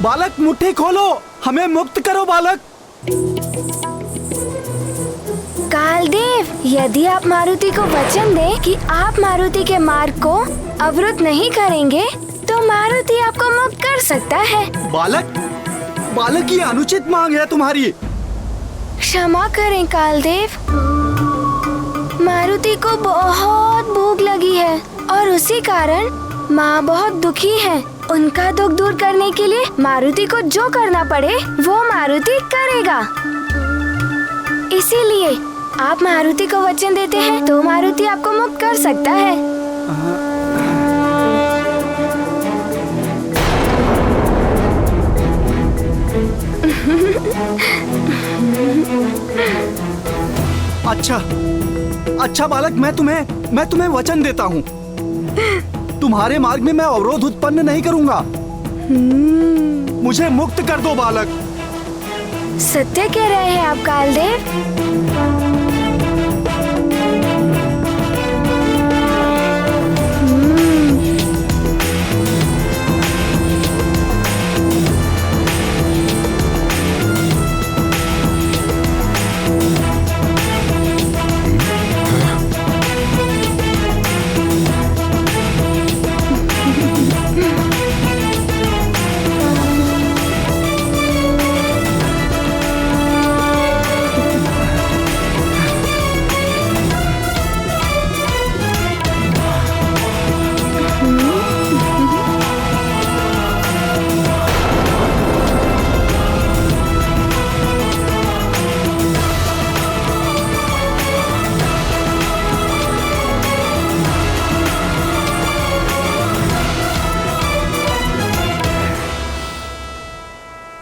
बालक मुट्ठी खोलो, हमें मुक्त करो बालक। कालदेव, यदि आप मारुति को वचन दें कि आप मारुति के मार्ग को अवरुद्ध नहीं करेंगे तो मारुति आपको मुक्त कर सकता है। बालक ये अनुचित मांग है तुम्हारी। क्षमा करें कालदेव, मारुति को बहुत भूख लगी है और उसी कारण माँ बहुत दुखी है। उनका दुख दूर करने के लिए मारुति को जो करना पड़े वो मारुति करेगा। इसीलिए आप मारुति को वचन देते हैं तो मारुति आपको मुक्त कर सकता है। अच्छा बालक, मैं तुम्हें वचन देता हूँ। तुम्हारे मार्ग में मैं अवरोध उत्पन्न नहीं करूँगा। मुझे मुक्त कर दो बालक। सत्य कह रहे हैं आप कालदेव?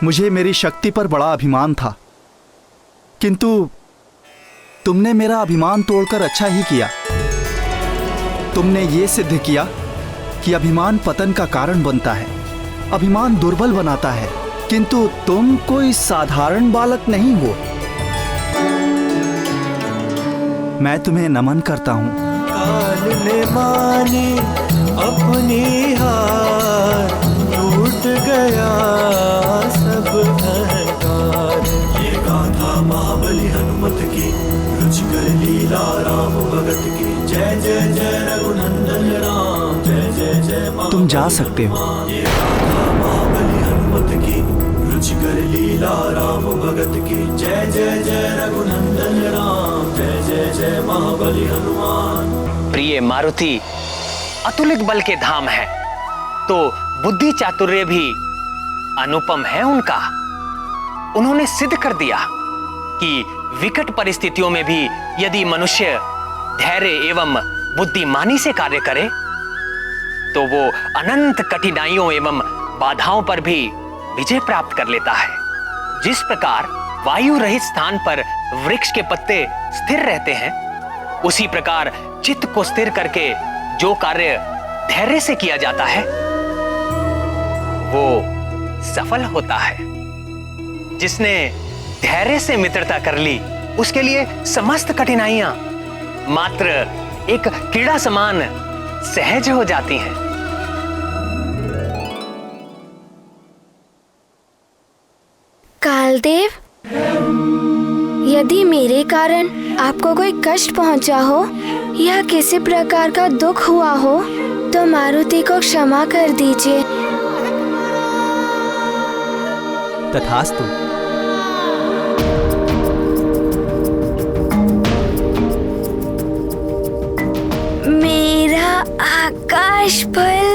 मुझे मेरी शक्ति पर बड़ा अभिमान था, किंतु तुमने मेरा अभिमान तोड़कर अच्छा ही किया। तुमने ये सिद्ध किया कि अभिमान पतन का कारण बनता है, अभिमान दुर्बल बनाता है। किंतु तुम कोई साधारण बालक नहीं हो। मैं तुम्हें नमन करता हूँ। काल ने मानी अपनी हार, टूट गया सब अहंकार। ये गाथा महाबली हनुमत की, रुचिकर लीला राम भगत की। जय जय जय रघुनंदन राम, जय जय जय। तुम जा सकते हो। ये गाथा महाबली हनुमत की, रुचिकर लीला राम भगत की। जय जय जय रघुनंदन राम, जय जय जय महाबली हनुमान। प्रिय मारुति अतुलित बल के धाम है, तो बुद्धि चातुर्य भी अनुपम है उनका। उन्होंने सिद्ध कर दिया कि विकट परिस्थितियों में भी यदि मनुष्य धैर्य एवं बुद्धिमानी से कार्य करे तो वो अनंत कठिनाइयों एवं बाधाओं पर भी विजय प्राप्त कर लेता है। जिस प्रकार वायु रहित स्थान पर वृक्ष के पत्ते स्थिर रहते हैं, उसी प्रकार चित्त को स्थिर करके जो कार्य धैर्य से किया जाता है वो सफल होता है। जिसने धैर्य से मित्रता कर ली उसके लिए समस्त कठिनाइयां मात्र एक कीड़ा समान सहज हो जाती हैं। कालदेव, यदि मेरे कारण आपको कोई कष्ट पहुंचा हो या किसी प्रकार का दुख हुआ हो तो मारुति को क्षमा कर दीजिए। तथास्तु। मेरा आकाश फल।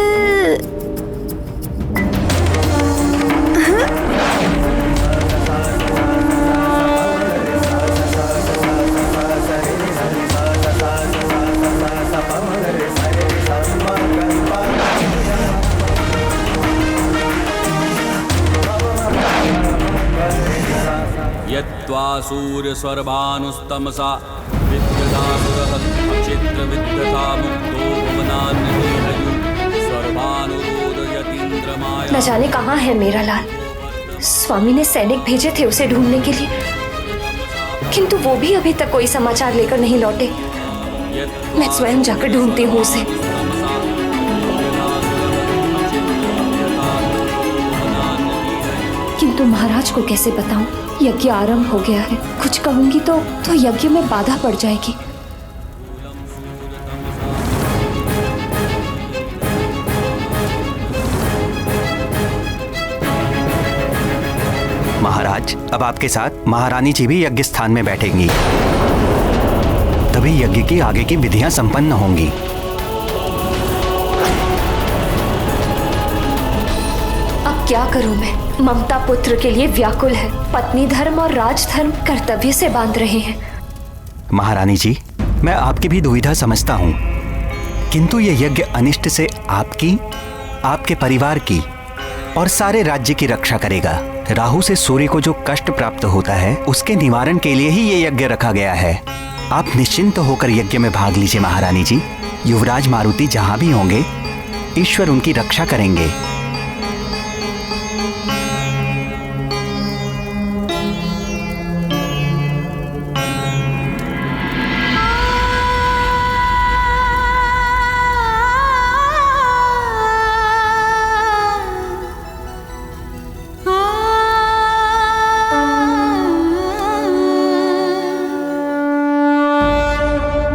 यत्वा सूर्यस्वर्भानुस्तमसा विद्युदासुरः क्षेत्रविद्यता मुक्तो भुवनान्यदेहयु सर्वानुरोदयतीन्द्रमाया। न जाने कहाँ है मेरा लाल। स्वामी ने सैनिक भेजे थे उसे ढूंढने के लिए, किंतु वो भी अभी तक कोई समाचार लेकर नहीं लौटे। मैं स्वयं जाकर ढूंढती हूँ उसे। किंतु महाराज को कैसे बताऊं? यज्ञ आरंभ हो गया है। कुछ कहूंगी तो यज्ञ में बाधा पड़ जाएगी। महाराज, अब आपके साथ महारानी जी भी यज्ञ स्थान में बैठेंगी, तभी यज्ञ की आगे की विधियां संपन्न होंगी। अब क्या करूं मैं? ममता पुत्र के लिए व्याकुल है। पत्नी धर्म और राजधर्म कर्तव्य से बांध रहे हैं। महारानी जी, मैं आपकी भी दुविधा समझता हूँ, किंतु ये यज्ञ अनिष्ट से आपकी, आपके परिवार की और सारे राज्य की रक्षा करेगा। राहु से सूर्य को जो कष्ट प्राप्त होता है, उसके निवारण के लिए ही ये यज्ञ रखा गया है। आप निश्चिंत होकर यज्ञ में भाग लीजिए महारानी जी। युवराज मारुति जहां भी होंगे, ईश्वर उनकी रक्षा करेंगे।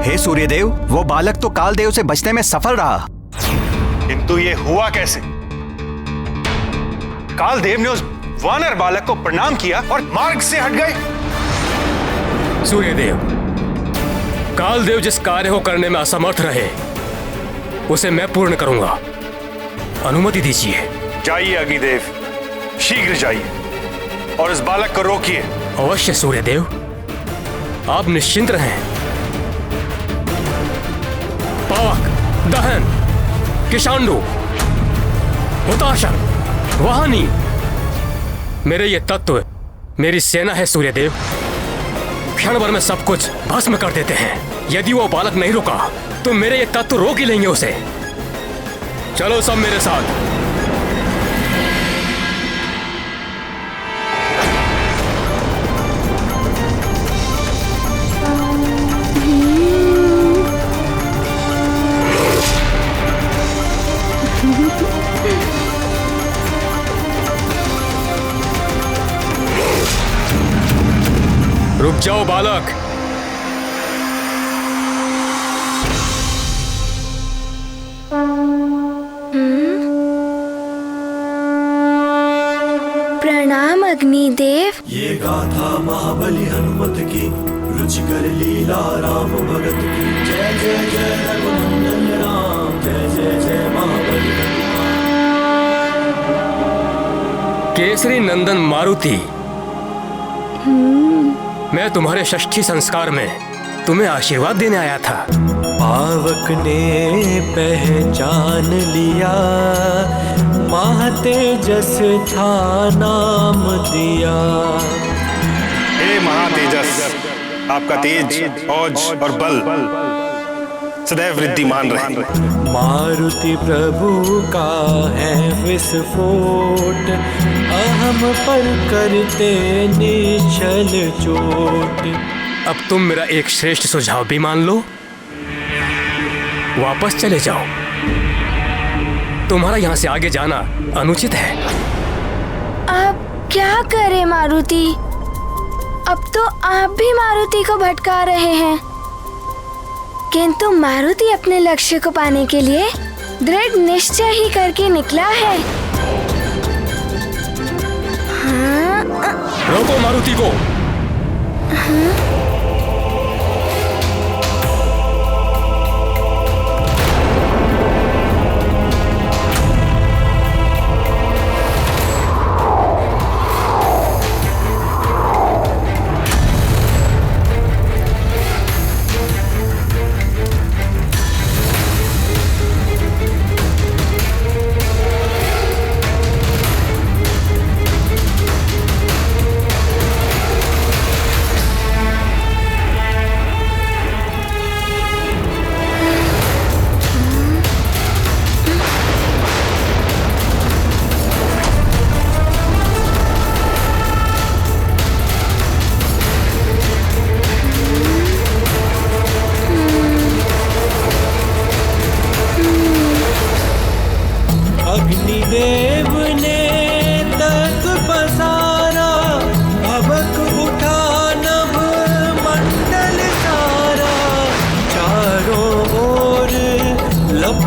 हे सूर्यदेव, वो बालक तो कालदेव से बचने में सफल रहा, किंतु ये हुआ कैसे? कालदेव ने उस वानर बालक को प्रणाम किया और मार्ग से हट गए। सूर्यदेव, कालदेव जिस कार्य को करने में असमर्थ रहे, उसे मैं पूर्ण करूंगा। अनुमति दीजिए। जाइए अग्निदेव, शीघ्र जाइए और इस बालक को रोकिए। अवश्य सूर्यदेव, आप निश्चिंत रहें। पावक, दहन, किशांडु, हुताशन, वाहनी, मेरे ये तत्व मेरी सेना है सूर्यदेव। क्षण भर में सब कुछ भस्म कर देते हैं। यदि वो बालक नहीं रुका तो मेरे ये तत्व रोक ही लेंगे उसे। चलो सब मेरे साथ। रुक जाओ बालक। प्रणाम अग्निदेव। ये गाथा महाबली हनुमत की, रुचिकर लीला राम भगत की। जय जय जय रघुनंदन राम, जय जय जय महाबली हनुमान। केसरी नंदन मारुति, मैं तुम्हारे षष्ठी संस्कार में तुम्हें आशीर्वाद देने आया था। पावक ने पहचान लिया, महातेजस था नाम दिया। हे महातेजस, आपका तेज, औज और बल सदैव वृद्धिमान रहे। मारुति प्रभु का है विस्फोट, अहम पर करते निश्चल चोट। अब तुम मेरा एक श्रेष्ठ सुझाव भी मान लो, वापस चले जाओ। तुम्हारा यहाँ से आगे जाना अनुचित है। अब क्या करें मारुति? अब तो आप भी मारुति को भटका रहे हैं, किंतु मारुति अपने लक्ष्य को पाने के लिए दृढ़ निश्चय ही करके निकला है। हाँ? रोको मारुति को। हाँ?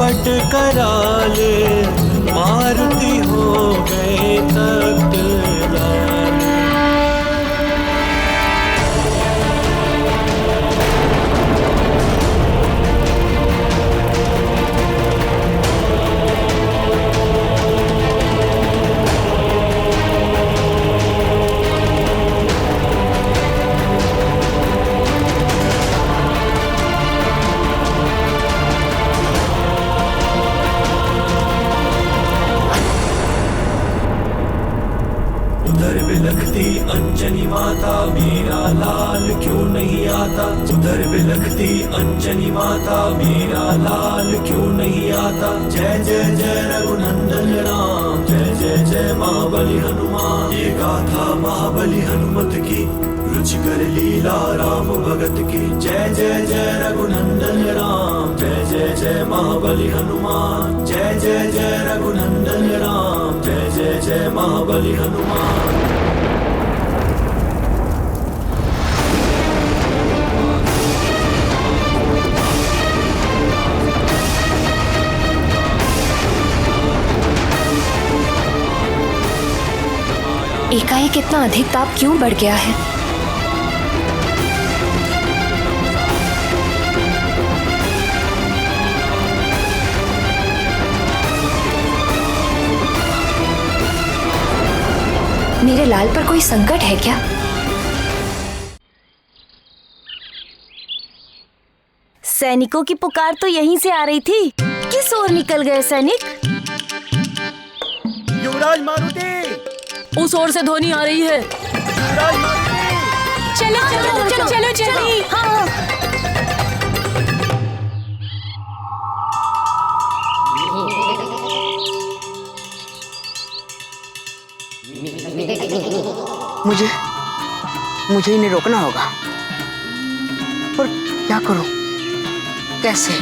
पट कराले, मारुति हो गए तख्त लाले। उधर बिलखती अंजनी माता, मेरा लाल क्यों नहीं आता। उधर बिलखती अंजनी माता, मेरा लाल क्यों नहीं आता। जय जय जय रघुनंदन राम, जय जय जय महाबली हनुमान। ये गाथा महाबली हनुमत की, रुचिकर लीला राम भगत की। जय जय जय रघुनंदन राम, जय जय जय महाबली हनुमान। जय जय जय रघुनंदन राम, जय जय जय महाबली हनुमान। एकाएक इतना अधिक ताप क्यों बढ़ गया है? मेरे लाल पर कोई संकट है क्या? सैनिकों की पुकार तो यहीं से आ रही थी। किस ओर निकल गए सैनिक? युवराज मारुति, उस ओर से ध्वनि आ रही है। युवराज मारुति। चलो चलो चलो चलो जल्दी। हाँ मुझे इन्हें रोकना होगा। पर क्या करूं? कैसे?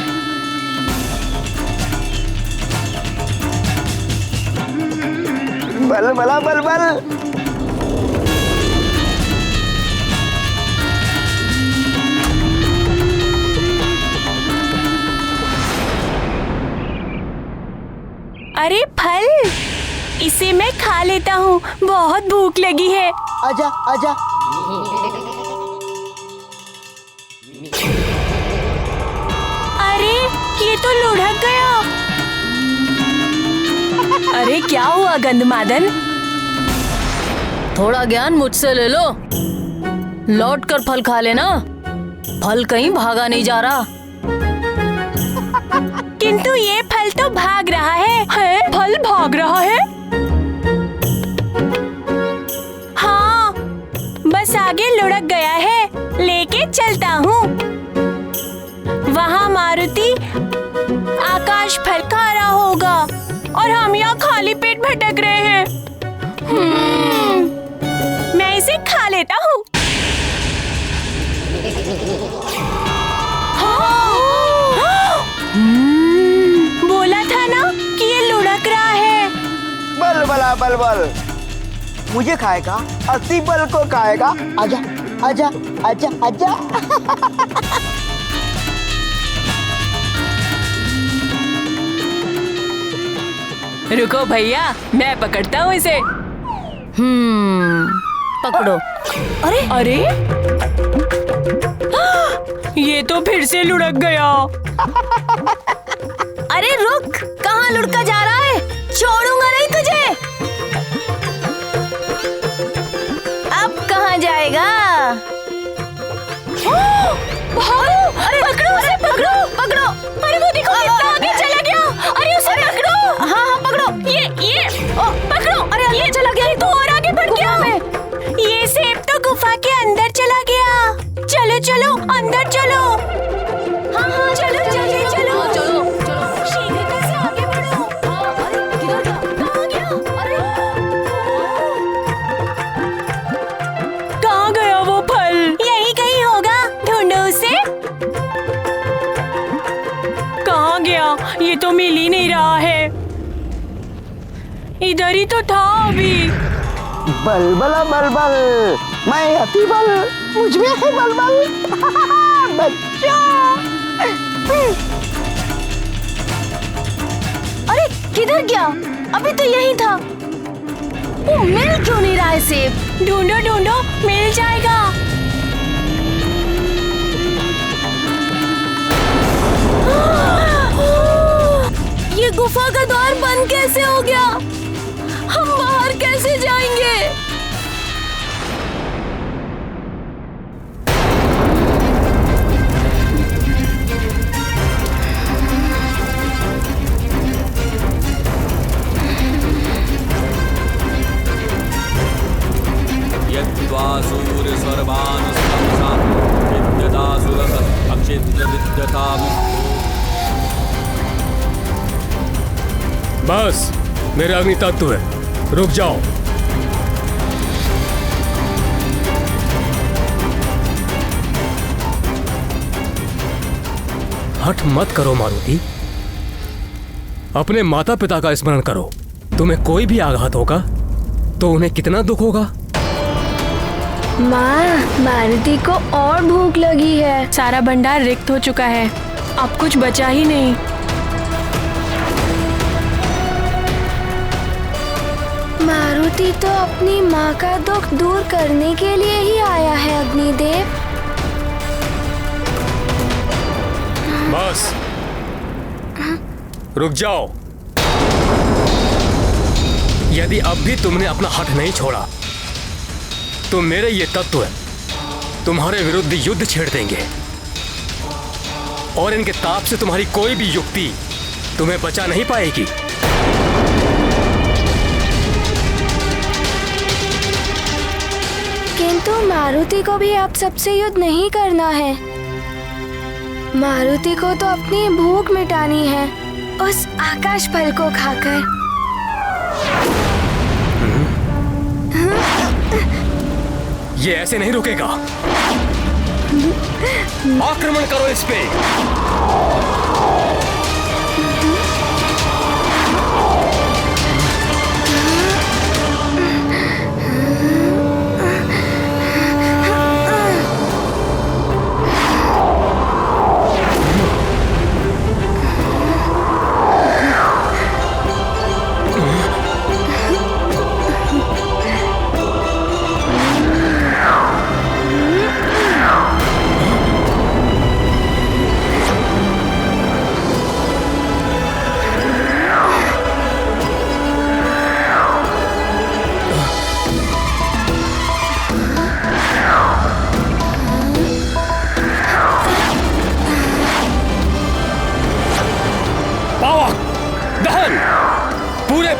बल बला बल बल। अरे फल, इसे मैं खा लेता हूँ, बहुत भूख लगी है। आजा आजा। अरे ये तो लुढ़क गया। अरे क्या हुआ गंधमादन? थोड़ा ज्ञान मुझसे ले लो, लौट कर फल खा लेना। फल कहीं भागा नहीं जा रहा। किंतु ये फल तो भाग रहा है। फल भाग रहा है? हाँ, बस आगे लुढ़क गया है, लेके चलता हूँ। वहाँ मारुति आकाश फल खा रहा होगा और हम यहाँ खाली पेट भटक रहे हैं। मैं इसे खा लेता हूँ। बोला था ना कि ये लुढ़क रहा है। बल बला बल बल। मुझे खाएगा, 80 बल को खाएगा। आजा आजा आजा आजा। रुको भैया, मैं पकड़ता हूँ इसे। पकड़ो। अरे अरे, ये तो फिर से लुढ़क गया। अरे रुक, कहाँ लुढ़का जा रहा है? छोड़ूंगा नहीं तुझे। अब कहाँ जाएगा? अरे पकड़ो उसे, पकड़ो पकड़ो। अरे वो देखो कितना आगे चला गया। अरे उसे पकड़ो। हाँ हाँ पकड़ो। ये पकड़ो। अरे ये चला गया, तो और आगे बढ़ गया। ये सेब तो गुफा के अंदर चला गया। चलो चलो अंदर चलो। हाँ हाँ चलो जल्दी चलो। चलो चलो शीघ्रता से आगे बढ़ो। अरे किधर गया? कहाँ गया? अरे कहाँ गया वो फल? यही कहीं होगा, ढूंढो उसे। कहाँ गया? ये तो मिल ही नहीं रहा है। इधर ही तो था अभी। बल बला बल बल। मैं अति बल, मुझ में है बल बल। बच्चा। किधर गया? अभी तो यही था। वो मिल क्यों नहीं रहा है सेब? ढूंढो ढूंढो, मिल जाएगा। ये गुफा का द्वार बंद कैसे हो गया? हम बाहर कैसे जाएंगे? यद्वा सूर्यस्वर्वानुस्तमसा विद्यतासुरः अक्षिद्रविद्यता मुक्तो। बस मेरे अग्नि तत्व है, रुक जाओ। हठ मत करो मारुति, अपने माता पिता का स्मरण करो। तुम्हें कोई भी आघात होगा तो उन्हें कितना दुख होगा। माँ, मारुति को और भूख लगी है। सारा भंडार रिक्त हो चुका है, अब कुछ बचा ही नहीं। मारुति तो अपनी माँ का दुख दूर करने के लिए ही आया है अग्निदेव। बस रुक जाओ। यदि अब भी तुमने अपना हठ नहीं छोड़ा तो मेरे ये तत्व तुम्हारे विरुद्ध युद्ध छेड़ देंगे और इनके ताप से तुम्हारी कोई भी युक्ति तुम्हें बचा नहीं पाएगी। किंतु मारुति को भी अब सबसे युद्ध नहीं करना है। मारुति को तो अपनी भूख मिटानी है उस आकाश फल को खाकर। ये ऐसे नहीं रुकेगा। आक्रमण करो इस पे।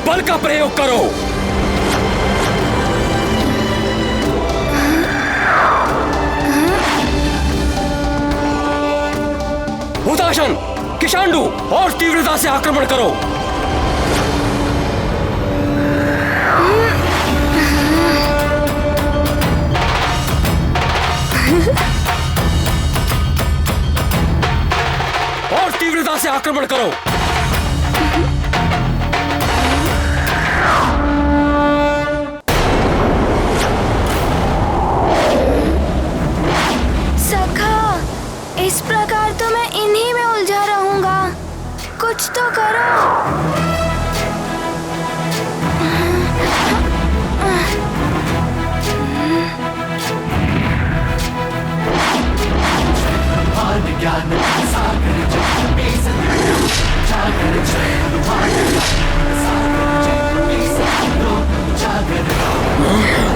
बल का प्रयोग करो। हुताशन, किशांडू और तीव्रता से आक्रमण करो। और तीव्रता से आक्रमण करो। इस प्रकार तो मैं इन्हीं में उलझा रहूंगा। कुछ तो करो।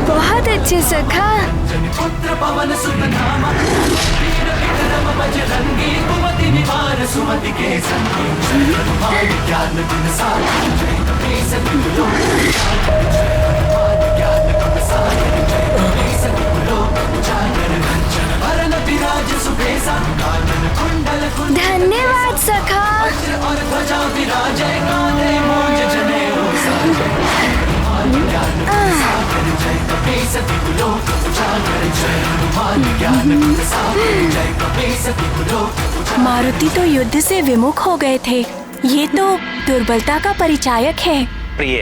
बहुत अच्छे सखा। पुत्र पवन सुत नामा वीर विक्रम बजरंगी कुमति निवार सुमति के संगी जय हनुमान ज्ञान गुण सागर जय कपीस तिहुलो जय हनुमान ज्ञान गुण सागर जय कपीस तिहुलो उजागर कंचन वरन विराज सुबेसा कानन कुंडल कुंडल। धन्यवाद सखा। वज्र और ध्वजा विराजय कांधे मूंज जनेऊ साजय हनुमान ज्ञान गुण सागर जय कपीस तिहुलो उजागर जय हनुमान ज्ञान गुण सागर जय कपीस तिहुलो। मारुति तो युद्ध से विमुख हो गए थे। ये तो दुर्बलता का परिचायक है। प्रिय,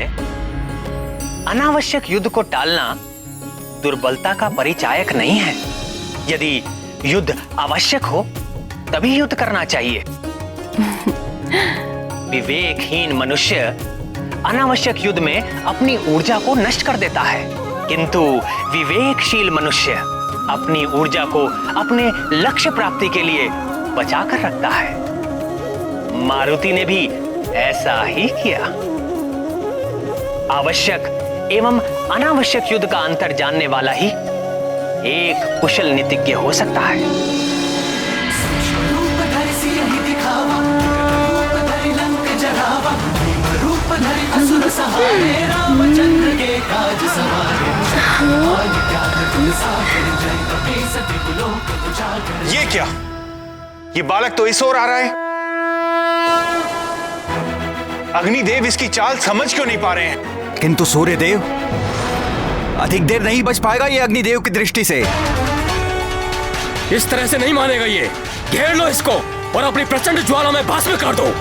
अनावश्यक युद्ध को टालना दुर्बलता का परिचायक नहीं है। यदि युद्ध आवश्यक हो तभी युद्ध करना चाहिए। विवेकहीन मनुष्य अनावश्यक युद्ध में अपनी ऊर्जा को नष्ट कर देता है, किंतु विवेकशील मनुष्य अपनी ऊर्जा को अपने लक्ष्य प्राप्ति के लिए बचा कर रखता है। मारुति ने भी ऐसा ही किया। आवश्यक एवं अनावश्यक युद्ध का अंतर जानने वाला ही एक कुशल नीतिज्ञ हो सकता है। ये क्या? ये बालक तो इस ओर आ रहा है। अग्निदेव इसकी चाल समझ क्यों नहीं पा रहे हैं? किंतु सूर्यदेव, अधिक देर नहीं बच पाएगा ये अग्निदेव की दृष्टि से। इस तरह से नहीं मानेगा ये। घेर लो इसको और अपनी प्रचंड ज्वाला में भस्म कर दो।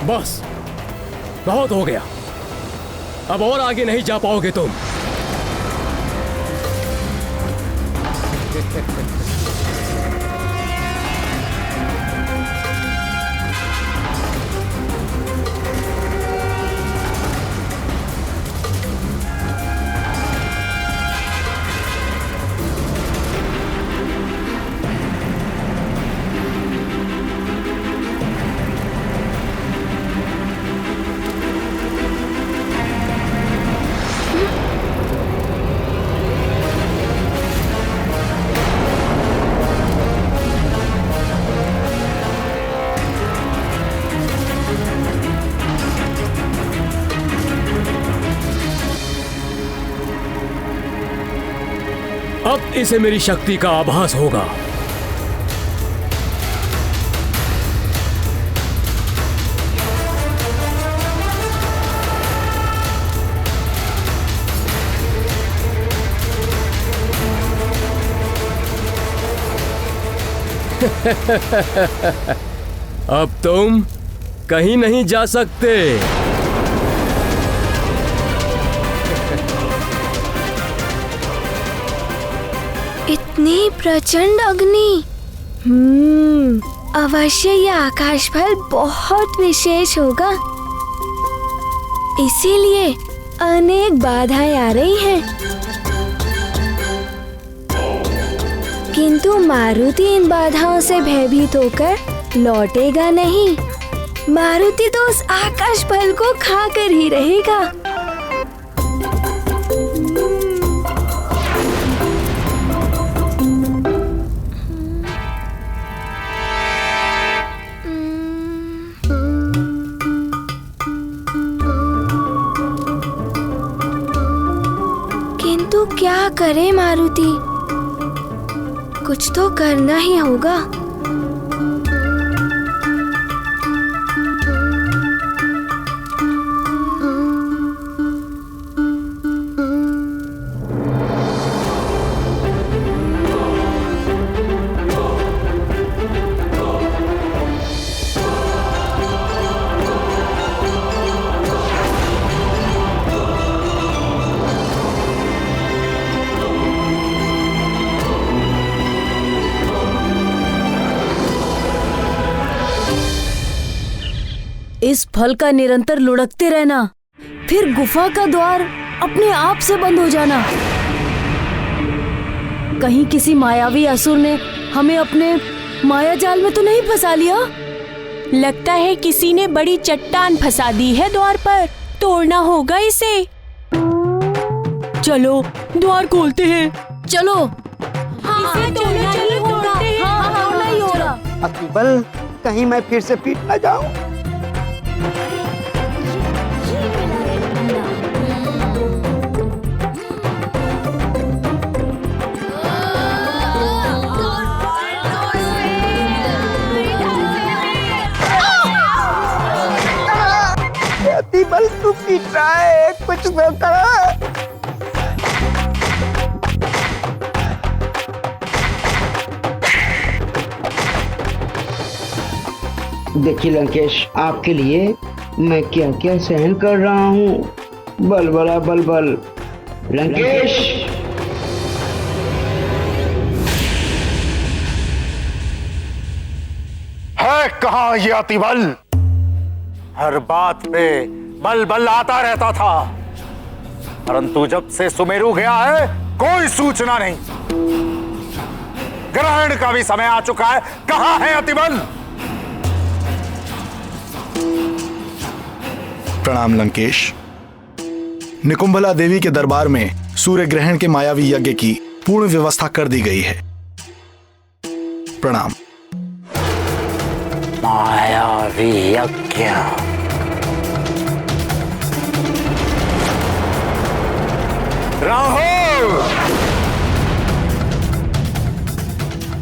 बस बहुत हो गया, अब और आगे नहीं जा पाओगे तुम। अब इसे मेरी शक्ति का आभास होगा। अब तुम कहीं नहीं जा सकते। इतनी प्रचंड अग्नि। अवश्य यह आकाश फल बहुत विशेष होगा, इसीलिए अनेक बाधाएं आ रही हैं। किंतु मारुति इन बाधाओं से भयभीत होकर लौटेगा नहीं। मारुति तो उस आकाश फल को खाकर ही रहेगा। किंतु क्या करे मारुति, कुछ तो करना ही होगा। इस फल का निरंतर लुढ़कते रहना, फिर गुफा का द्वार अपने आप से बंद हो जाना। कहीं किसी मायावी असुर ने हमें अपने माया जाल में तो नहीं फंसा लिया? लगता है किसी ने बड़ी चट्टान फंसा दी है द्वार पर, तोड़ना होगा इसे। चलो द्वार खोलते हैं। चलो। इसे तोड़ना ही होगा। तोड़ना ही होगा। अतिबल, कहीं मैं फिर से पीट ना जाऊं। अतिबल, तू पीट रहा है, कुछ तो कर। देखिए लंकेश, आपके लिए मैं क्या क्या सहन कर रहा हूँ। बलबला बलबल। लंकेश, है कहाँ ये अतिबल? हर बात पे बल बल आता रहता था, परंतु जब से सुमेरु गया है कोई सूचना नहीं। ग्रहण का भी समय आ चुका है, कहाँ है अतिबल? प्रणाम लंकेश। निकुंभला देवी के दरबार में सूर्य ग्रहण के मायावी यज्ञ की पूर्ण व्यवस्था कर दी गई है। प्रणाम। मायावी यज्ञ? राहुल,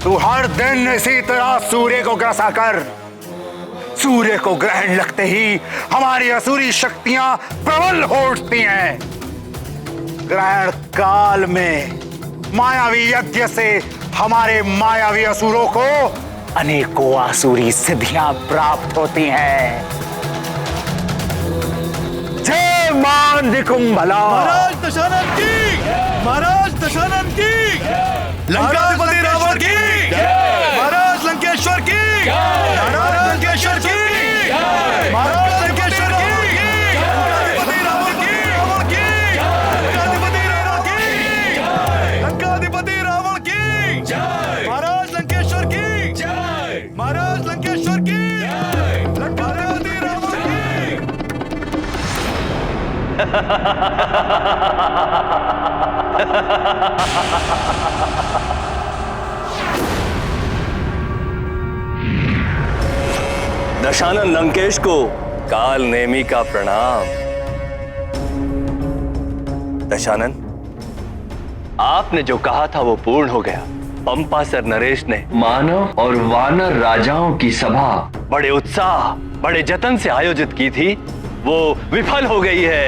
तू हर दिन इसी तरह सूर्य को ग्रसा कर। सूर्य को ग्रहण लगते ही हमारी असुरी शक्तियां प्रबल हो उठती हैं। ग्रहण काल में मायावी यज्ञ से हमारे मायावी असुरों को अनेकों आसुरी सिद्धियां प्राप्त होती हैं। जय मां निकुंभला। महाराज दशानन की, महाराज दशानन की, लंकाधिपति रावण की, महाराज लंकेश्वर की, महाराज लंकेश्वर की, महाराज लंकेश्वर की, लंकाधिपति रावण की, लंकाधिपति रावण की, लंकाधिपति रावण की, महाराज लंकेश्वर की, महाराज लंकेश्वर की, लंकाधिपति रावण की। दशानन लंकेश को काल नेमी का प्रणाम। दशानन, आपने जो कहा था वो पूर्ण हो गया। पंपासर नरेश ने मानव और वानर राजाओं की सभा बड़े उत्साह, बड़े जतन से आयोजित की थी, वो विफल हो गई है।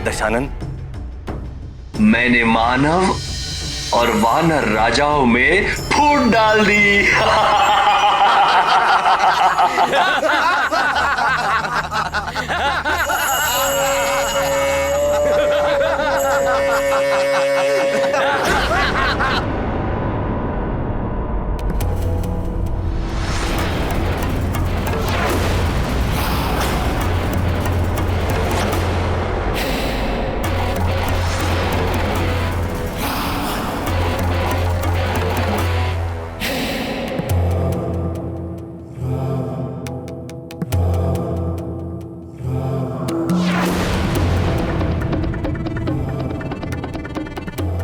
दशानन, मैंने मानव और वानर राजाओं में फूट डाल दी।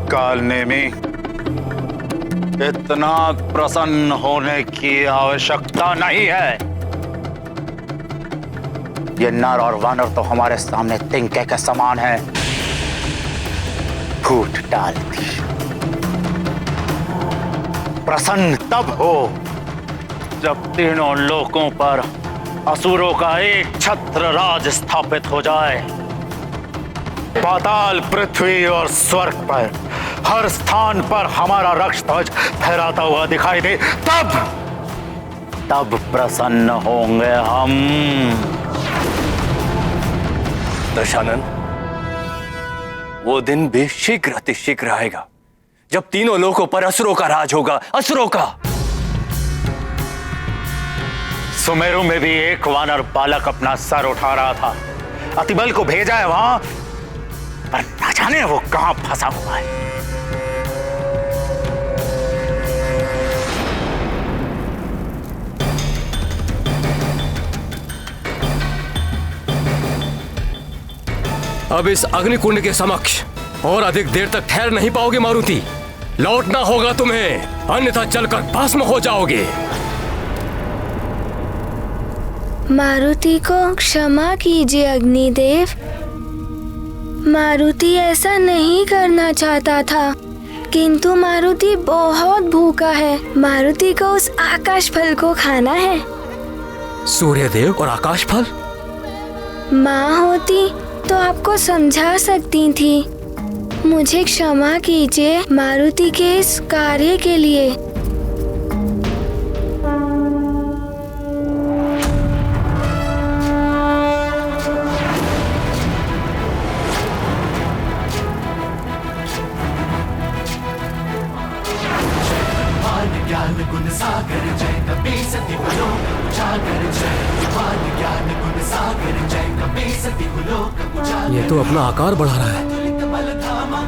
काल नेमी, इतना प्रसन्न होने की आवश्यकता नहीं है। ये नर और वानर तो हमारे सामने तिनके के समान है। फूट डाल दी। प्रसन्न तब हो जब तीनों लोकों पर असुरों का एक छत्र राज स्थापित हो जाए। पाताल, पृथ्वी और स्वर्ग पर हर स्थान पर हमारा रक्त ध्वज फहराता हुआ दिखाई दे, तब प्रसन्न होंगे हम। दशानन, वो दिन भी शीघ्र अतिशीघ्र आएगा जब तीनों लोकों पर असुरों का राज होगा। असुरों का सुमेरु में भी एक वानर बालक अपना सर उठा रहा था। अतिबल को भेजा है वहां, पर न जाने वो कहां फंसा हुआ है। अब इस अग्निकुंड के समक्ष और अधिक देर तक ठहर नहीं पाओगे मारुति। लौटना होगा तुम्हें, अन्यथा जलकर भस्म हो जाओगे। मारुति को क्षमा कीजिए अग्निदेव। मारुति ऐसा नहीं करना चाहता था, किंतु मारुति बहुत भूखा है। मारुति को उस आकाश फल को खाना है। सूर्यदेव और आकाश फल? माँ होती तो आपको समझा सकती थी। मुझे क्षमा कीजिए मारुति के इस कार्य के लिए। ज्ञान गुण सागर जय कपी सती गुलो उजागर जय। ज्ञान गुण सागर जय कपी सती गुलो उजागर। ये तो अपना आकार बढ़ा रहा है। बल धामा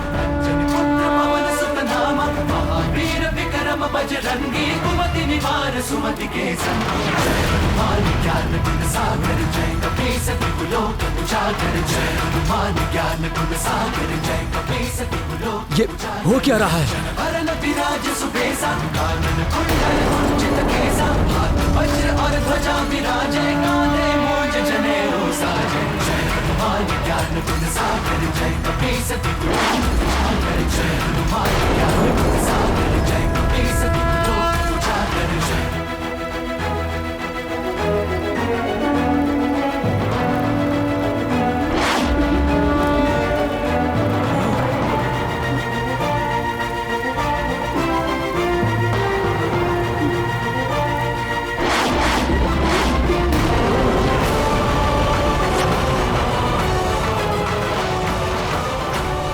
जन पुत्र पवन सुत नामा महावीर विक्रम बजरंगी कुमति निवार सुमति के संग। ज्ञान गुण सागर जय कपी सती गुलो उजागर जय। ज्ञान गुण सागर जय कपी सती गुलो। ये हो क्या रहा है? वरण विराज सुबेसा कानन कुंडल कुंचित केसा। हाथ वज्र और ध्वजा विराजे कांधे मोज जनेऊ साजे। जय हनुमान ज्ञान गुण सागर जय कपी सती गुलो उजागर जय। हनुमान ज्ञान गुण सागर जय कपी सती गुलो उजागर जय।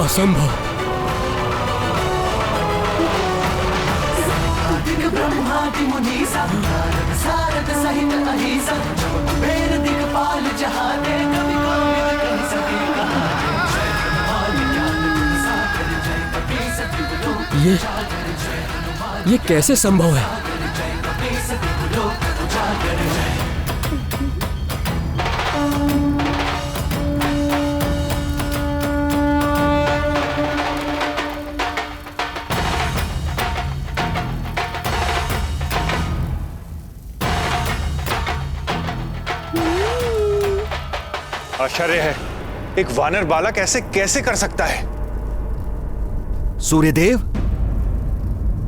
असंभव। ब्रह्मादि मुनीसा नारद सारद सहित अहिसा। कुबेर दिगपाल जहाने कवि कोविद कह सके कहानी। जय हनुमान ज्ञान गुण सागर जय कपी सती गुलो उजागर जय। ये कैसे संभव है? जय कपी सती गुलो उजागर जय। आश्चर्य है, एक वानर बालक ऐसे कैसे कर सकता है? सूर्यदेव,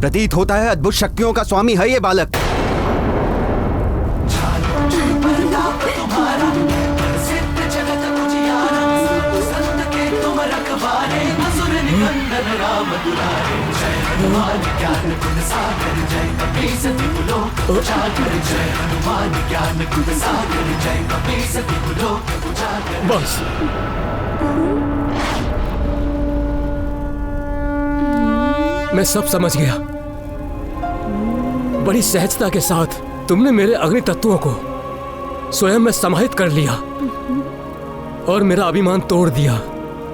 प्रतीत होता है अद्भुत शक्तियों का स्वामी है ये बालक। तुम्हारा सिद्ध जगत उजियारा। संत के तुम रखवारे असुर निकंदन राम दुलारे। जय हनुमान ज्ञान गुण सागर जय कपी सती गुलो उजागर जय। हनुमान ज्ञान गुण सागर जय कपी सती गुलो उजागर। बस मैं सब समझ गया। बड़ी सहजता के साथ तुमने मेरे अग्नि तत्वों को स्वयं में समाहित कर लिया और मेरा अभिमान तोड़ दिया।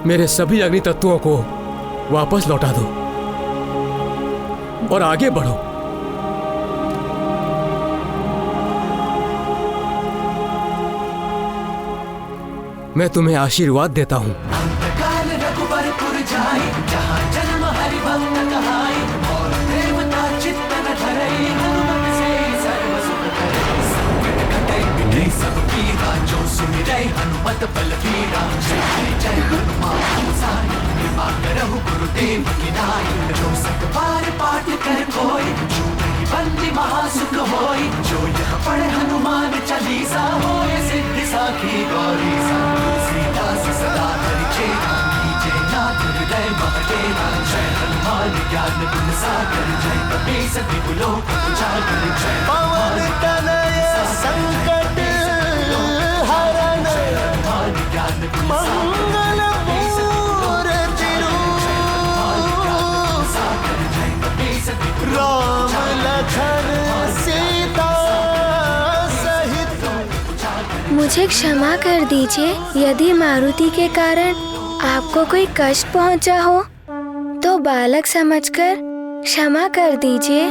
मेरे सभी अग्नि तत्वों को वापस लौटा दो और आगे बढ़ो। मैं तुम्हें आशीर्वाद देता हूं। काल रघुबरपुर जाई जहाँ जन्म हरि भक्त कहाई। और देवता चित्तन धरई हनुमत से सर्व सुख करई। संकट कटै मिटै सब पीरा जो सुमिरै हनुमत बल बीरा। जय जय जय हनुमान गोसाई कृपा करहु गुरुदेव की नाई। जो सत बार पाठ कर कोई जो नहीं बंदी महासुख होई। जो यह पढ़े हनुमान चालीसा होए सिद्धि साखी गौरी सा। तुलसीदास सदा हरि चेरा कीजे नाथ हृदय महडेरा। जय हनुमान ज्ञान गुण सागर जय कपी सती गुलो उजागर जय। पवन तनय संकट हरण ज्ञान गुण सागर राम लखन सीता सहित मुझे क्षमा कर दीजिए। यदि मारुति के कारण आपको कोई कष्ट पहुंचा हो तो बालक समझकर क्षमा कर दीजिए।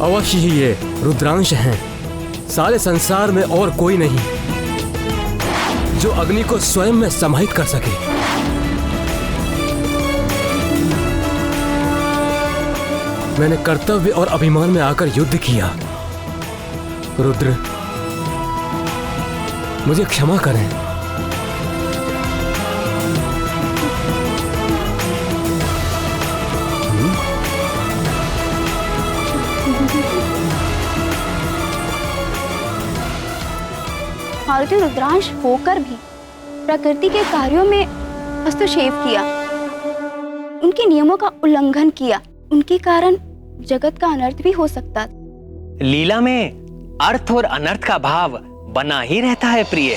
अवश्य ही ये रुद्रांश हैं। सारे संसार में और कोई नहीं जो अग्नि को स्वयं में समाहित कर सके। मैंने कर्तव्य और अभिमान में आकर युद्ध किया। रुद्र, मुझे क्षमा करें। मारुति रुद्रांश होकर भी प्रकृति के कार्यों में हस्तक्षेप किया, उनके नियमों का उल्लंघन किया। उनके कारण जगत का अनर्थ भी हो सकता। लीला में अर्थ और अनर्थ का भाव बना ही रहता है प्रिय।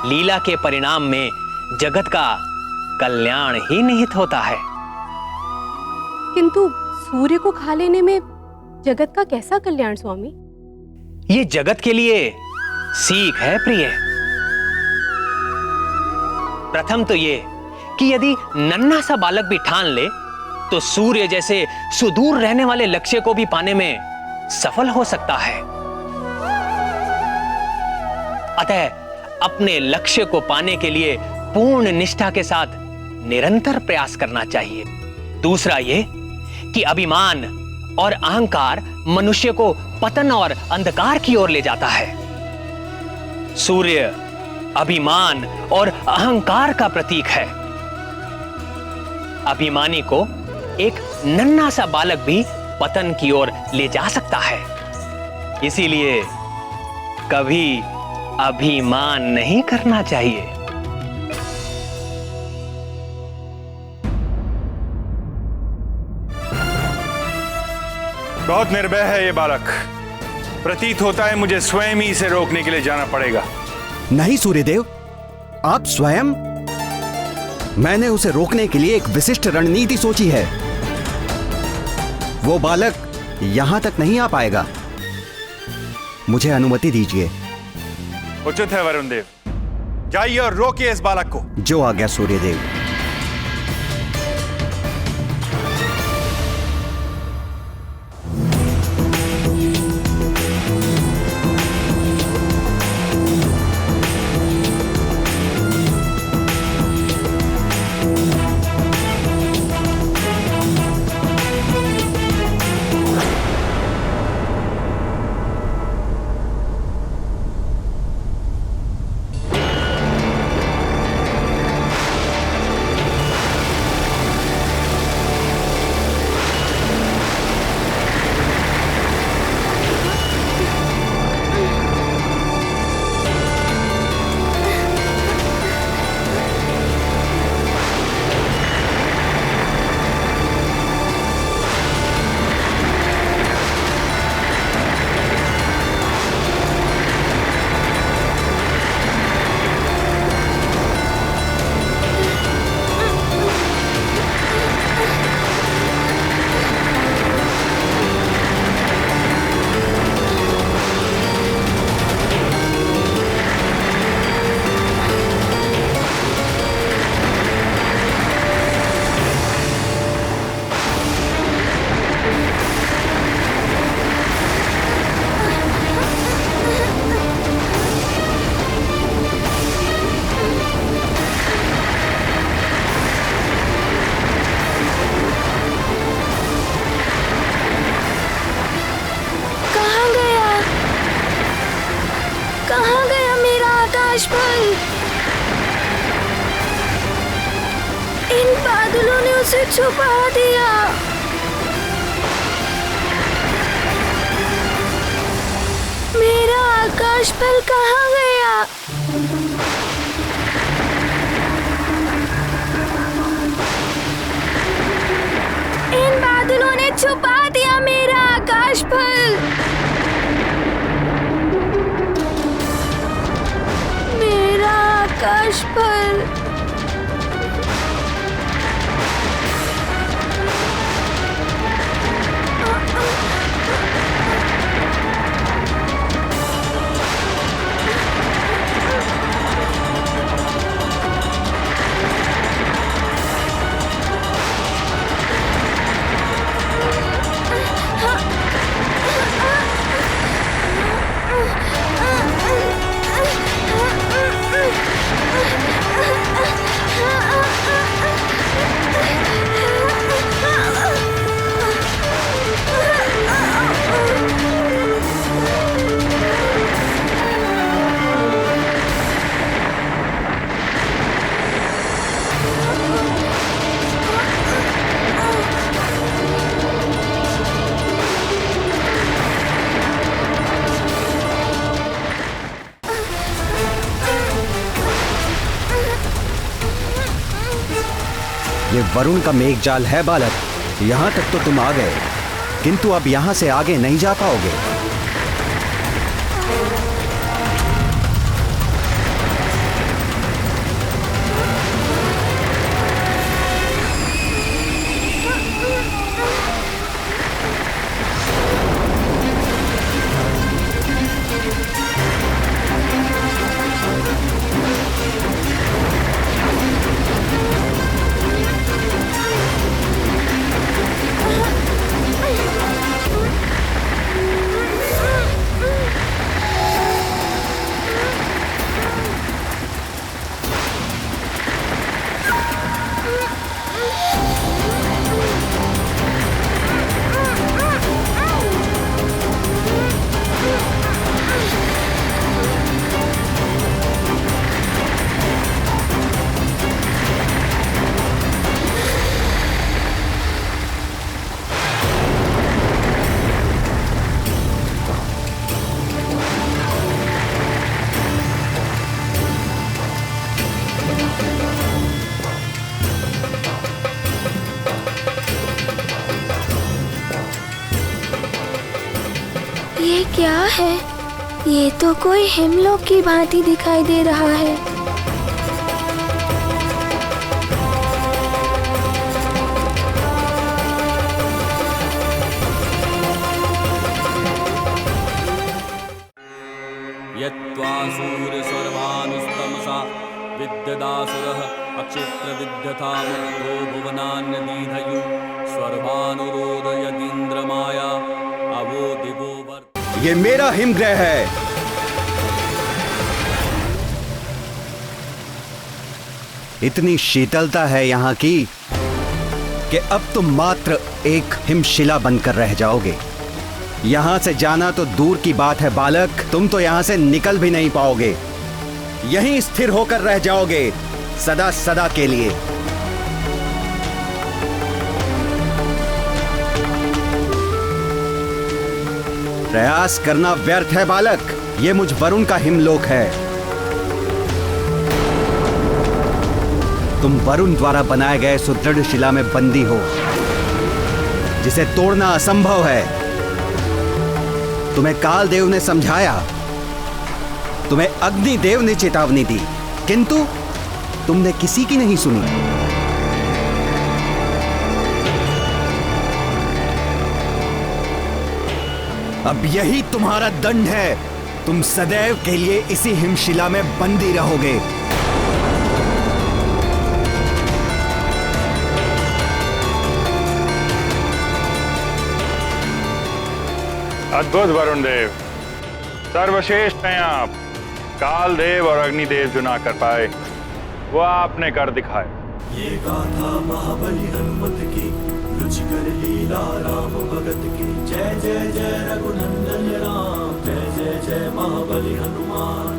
लीला के परिणाम में जगत का कल्याण ही निहित होता है। किंतु सूर्य को खा लेने में जगत का कैसा कल्याण स्वामी? ये जगत के लिए सीख है प्रिय। प्रथम तो ये कि यदि नन्हा सा बालक भी ठान ले तो सूर्य जैसे सुदूर रहने वाले लक्ष्य को भी पाने में सफल हो सकता है। अतः अपने लक्ष्य को पाने के लिए पूर्ण निष्ठा के साथ निरंतर प्रयास करना चाहिए। दूसरा ये कि अभिमान और अहंकार मनुष्य को पतन और अंधकार की ओर ले जाता है। सूर्य अभिमान और अहंकार का प्रतीक है। अभिमानी को एक नन्हा सा बालक भी पतन की ओर ले जा सकता है। इसीलिए कभी अभिमान नहीं करना चाहिए। बहुत निर्भय है ये बालक। प्रतीत होता है मुझे स्वयं ही इसे रोकने के लिए जाना पड़ेगा। नहीं सूर्यदेव, आप स्वयं? मैंने उसे रोकने के लिए एक विशिष्ट रणनीति सोची है। वो बालक यहां तक नहीं आ पाएगा। मुझे अनुमति दीजिए। उचित है वरुण देव, जाइए और रोकिए इस बालक को। जो आ गया सूर्यदेव। इन बादलों ने उसे छुपा दिया। मेरा आकाश पल कहाँ गया? इन बादलों ने मुझ पर। ये वरुण का मेघजाल है बालक। यहाँ तक तो तुम आ गए, किंतु अब यहाँ से आगे नहीं जा पाओगे। ये क्या है? ये तो कोई हिमलोक की भांति दिखाई दे रहा है। यत्त्वा सूर्यसर्वानुस्तमसा विद्यदासुरः अक्षित्रविद्यथा मुक्तो भुवनान्यदीधयु स्वर्वानुरोदयतीन्द्रमाया अवो दिवो वर्त। ये मेरा हिमग्रह है। इतनी शीतलता है यहाँ की कि अब तुम मात्र एक हिमशिला बनकर रह जाओगे। यहाँ से जाना तो दूर की बात है बालक, तुम तो यहाँ से निकल भी नहीं पाओगे। यहीं स्थिर होकर रह जाओगे सदा सदा के लिए। प्रयास करना व्यर्थ है बालक, ये मुझ वरुण का हिमलोक है। तुम वरुण द्वारा बनाए गए सुदृढ़ शिला में बंदी हो, जिसे तोड़ना असंभव है। तुम्हें कालदेव ने समझाया, तुम्हें अग्निदेव ने चेतावनी दी, किंतु तुमने किसी की नहीं सुनी। अब यही तुम्हारा दंड है। तुम सदैव के लिए इसी हिमशिला में बंदी रहोगे। अद्भुत वरुण देव, सर्वश्रेष्ठ हैं आप। काल देव और अग्निदेव जो ना कर पाए वो आपने कर दिखाए। ये गाथा महाबली हनुमत की, रुचिकर लीला राम भगत की। जय जय जय रघुनंदन राम, जय जय जय महाबली हनुमान।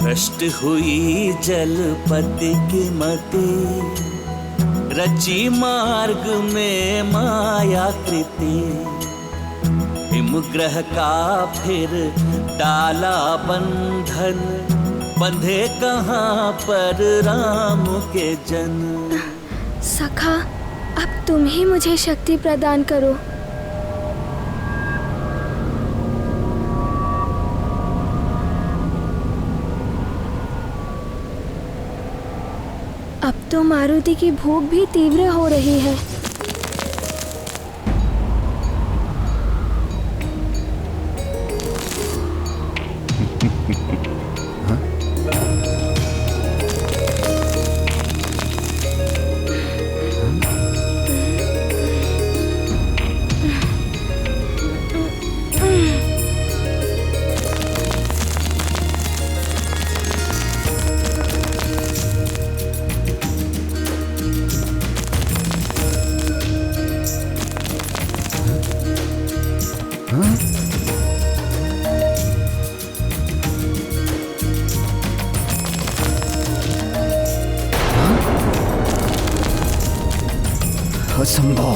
भ्रष्ट हुई जलपति की मति, रची मार्ग में माया कृति। हिमग्रह का फिर डाला बंधन, बंधे कहाँ पर राम के जन। सखा, अब तुम ही मुझे शक्ति प्रदान करो। अब तो मारुति की भूख भी तीव्र हो रही है। असंभव।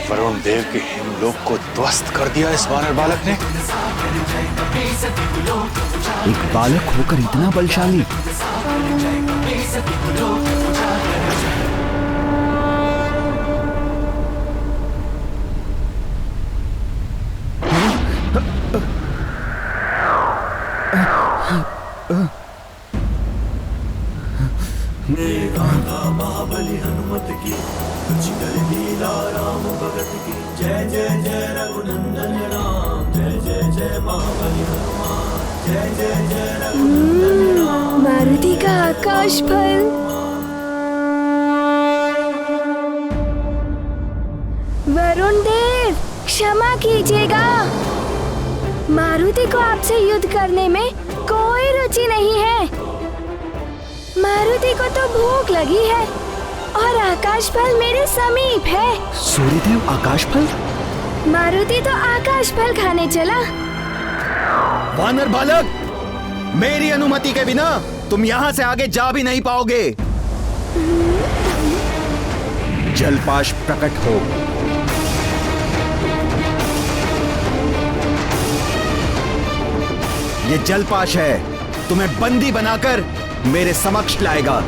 वरुण देव के हिमलोक को ध्वस्त कर दिया इस वानर बालक ने। एक बालक होकर इतना बलशाली। महाबली हनुमत की लीला राम भगत की जय जय जय रघुनंदन राम जय जय जय महाबली हनुमान जय जय जय रघुनंदन राम। मारुति का आकाश फल। वरुण देव क्षमा कीजिएगा, मारुति को आपसे युद्ध करने में कोई रुचि नहीं है। मारुति को तो भूख लगी है और आकाश फल मेरे समीप है। सूर्यदेव आकाश फल? मारुति तो आकाश फल खाने चला। वानर बालक, मेरी अनुमति के बिना तुम यहाँ से आगे जा भी नहीं पाओगे। जलपाश प्रकट हो। ये जलपाश है, तुम्हें बंदी बनाकर मेरे समक्ष लाएगा।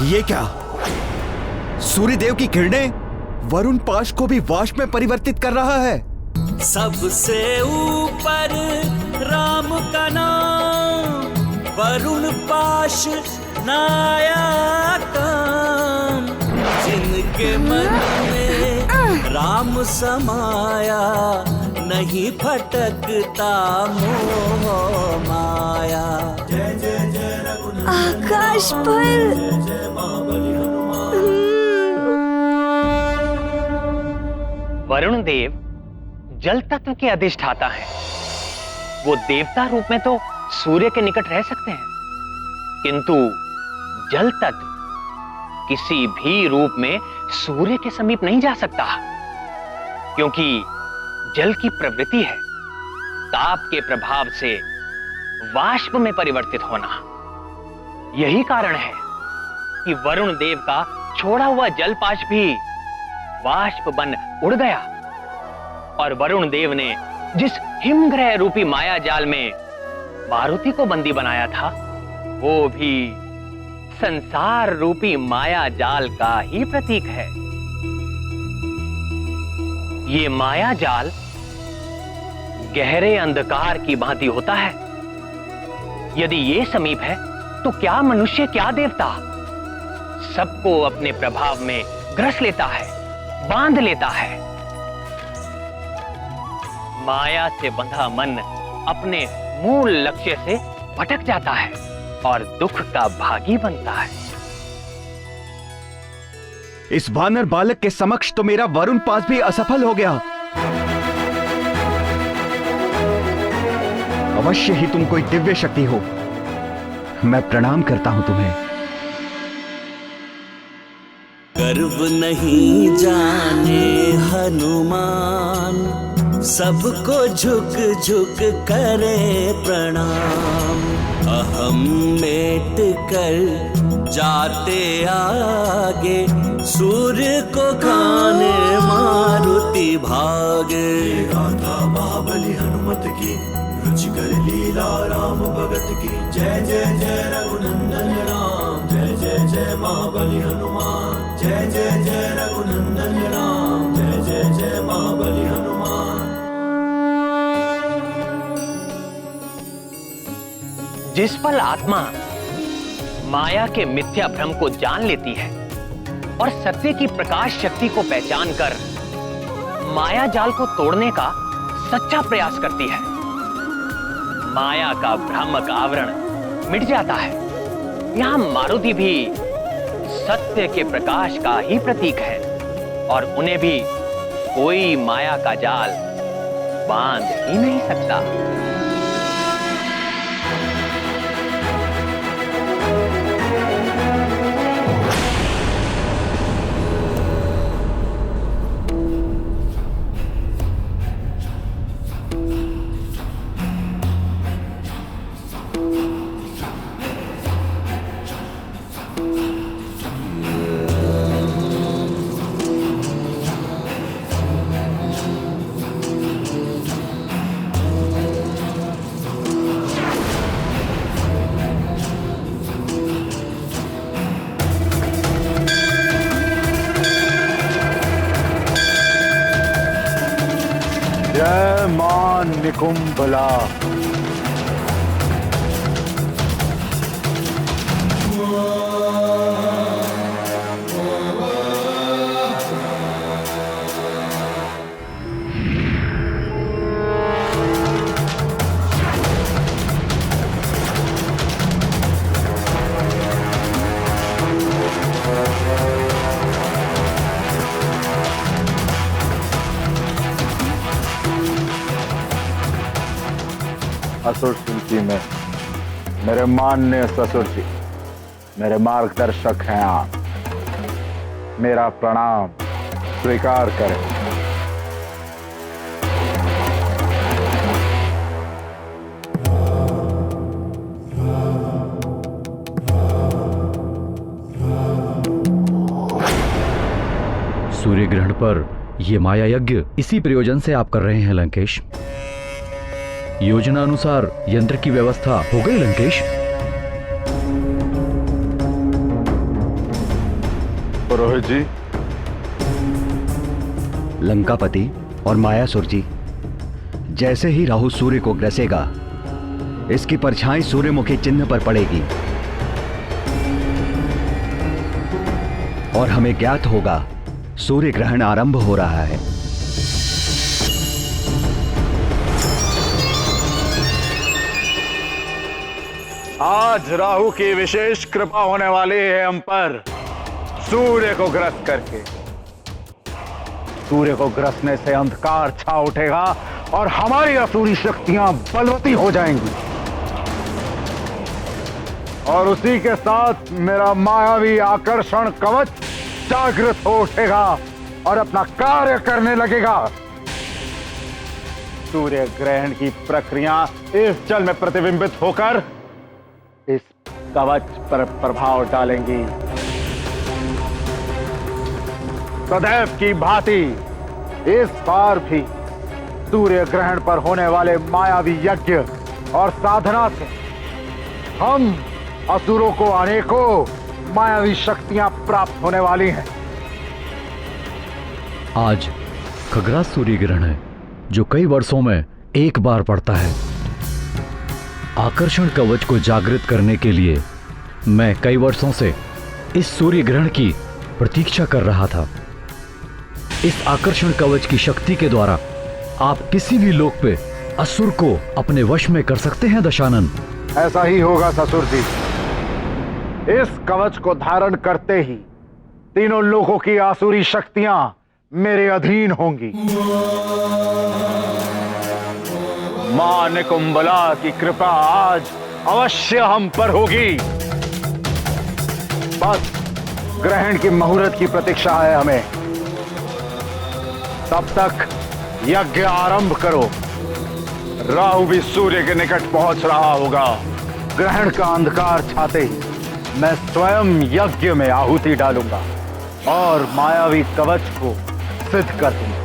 ये क्या? सूर्यदेव की किरणें वरुण पाश को भी वाष्प में परिवर्तित कर रहा है। सबसे ऊपर राम का नाम, वरुण पाश नाया काम, जिनके मन में राम समाया, नहीं भटकता मोह माया। जय जय जय रघुनंदन आकाश पर जय महाबली हनुमान। वरुण देव जल तत्व के अधिष्ठाता हैं। वो देवता रूप में तो सूर्य के निकट रह सकते हैं, किंतु जल तत्व किसी भी रूप में सूर्य के समीप नहीं जा सकता, क्योंकि जल की प्रवृत्ति है ताप के प्रभाव से वाष्प में परिवर्तित होना। यही कारण है कि वरुण देव का छोड़ा हुआ जलपाश भी वाष्प बन उड़ गया और वरुण देव ने जिस हिमग्रह रूपी माया जाल में मारुति को बंदी बनाया था, वो भी संसार रूपी माया जाल का ही प्रतीक है। ये माया जाल गहरे अंधकार की भांति होता है। यदि ये समीप है तो क्या मनुष्य क्या देवता, सबको अपने प्रभाव में ग्रस लेता है, बांध लेता है। माया से बंधा मन अपने मूल लक्ष्य से भटक जाता है और दुख का भागी बनता है। इस वानर बालक के समक्ष तो मेरा वरुण पास भी असफल हो गया। अवश्य ही तुम कोई दिव्य शक्ति हो। मैं प्रणाम करता हूं तुम्हें। गर्व नहीं जाने हनुमान, सबको झुक झुक करे प्रणाम। अहम मेट कर जाते आगे, सूर्य को खाने मारुति भागे। गाथा महाबली हनुमत की, रुचिकर लीला राम भगत की। जय जय जय रघुनंदन राम, जय जय जय महाबली हनुमान। जय जय जय रघुनंदन राम, जय जय जय महाबली हनुमान। जिस पल आत्मा माया के मिथ्या भ्रम को जान लेती है और सत्य की प्रकाश शक्ति को पहचान कर माया जाल को तोड़ने का सच्चा प्रयास करती है, माया का भ्रामक आवरण मिट जाता है। यहां मारुति भी सत्य के प्रकाश का ही प्रतीक है और उन्हें भी कोई माया का जाल बांध ही नहीं सकता। जय मां निकुंभला। असुर शिल्पी में मेरे माननीय ससुर जी मेरे मार्गदर्शक हैं आप, मेरा प्रणाम स्वीकार करें। सूर्य ग्रहण पर यह माया यज्ञ इसी प्रयोजन से आप कर रहे हैं लंकेश। योजना अनुसार यंत्र की व्यवस्था हो गई लंकेश? पुरोहित जी, लंकापति और मायासुर जी, जैसे ही राहु सूर्य को ग्रसेगा, इसकी परछाई सूर्यमुखी चिन्ह पर पड़ेगी और हमें ज्ञात होगा सूर्य ग्रहण आरंभ हो रहा है। आज राहु की विशेष कृपा होने वाली है हम पर, सूर्य को ग्रस्त करके। सूर्य को ग्रसने से अंधकार छा उठेगा और हमारी असुरी शक्तियां बलवती हो जाएंगी, और उसी के साथ मेरा मायावी आकर्षण कवच जागृत हो उठेगा और अपना कार्य करने लगेगा। सूर्य ग्रहण की प्रक्रिया इस जल में प्रतिबिंबित होकर इस कवच पर प्रभाव डालेंगी। सदैव की भांति इस बार भी सूर्य ग्रहण पर होने वाले मायावी यज्ञ और साधना से हम असुरों को अनेकों मायावी शक्तियां प्राप्त होने वाली हैं। आज खग्रास सूर्य ग्रहण है जो कई वर्षों में एक बार पड़ता है। आकर्षण कवच को जागृत करने के लिए मैं कई वर्षों से इस सूर्य ग्रहण की प्रतीक्षा कर रहा था। इस आकर्षण कवच की शक्ति के द्वारा आप किसी भी लोक पे असुर को अपने वश में कर सकते हैं दशानन। ऐसा ही होगा ससुर जी। इस कवच को धारण करते ही तीनों लोगों की आसुरी शक्तियां मेरे अधीन होंगी। मां निकुंभला की कृपा आज अवश्य हम पर होगी। बस ग्रहण की मुहूर्त की प्रतीक्षा है हमें। तब तक यज्ञ आरंभ करो। राहु भी सूर्य के निकट पहुंच रहा होगा। ग्रहण का अंधकार छाते ही मैं स्वयं यज्ञ में आहुति डालूंगा और मायावी कवच को सिद्ध कर दूंगा।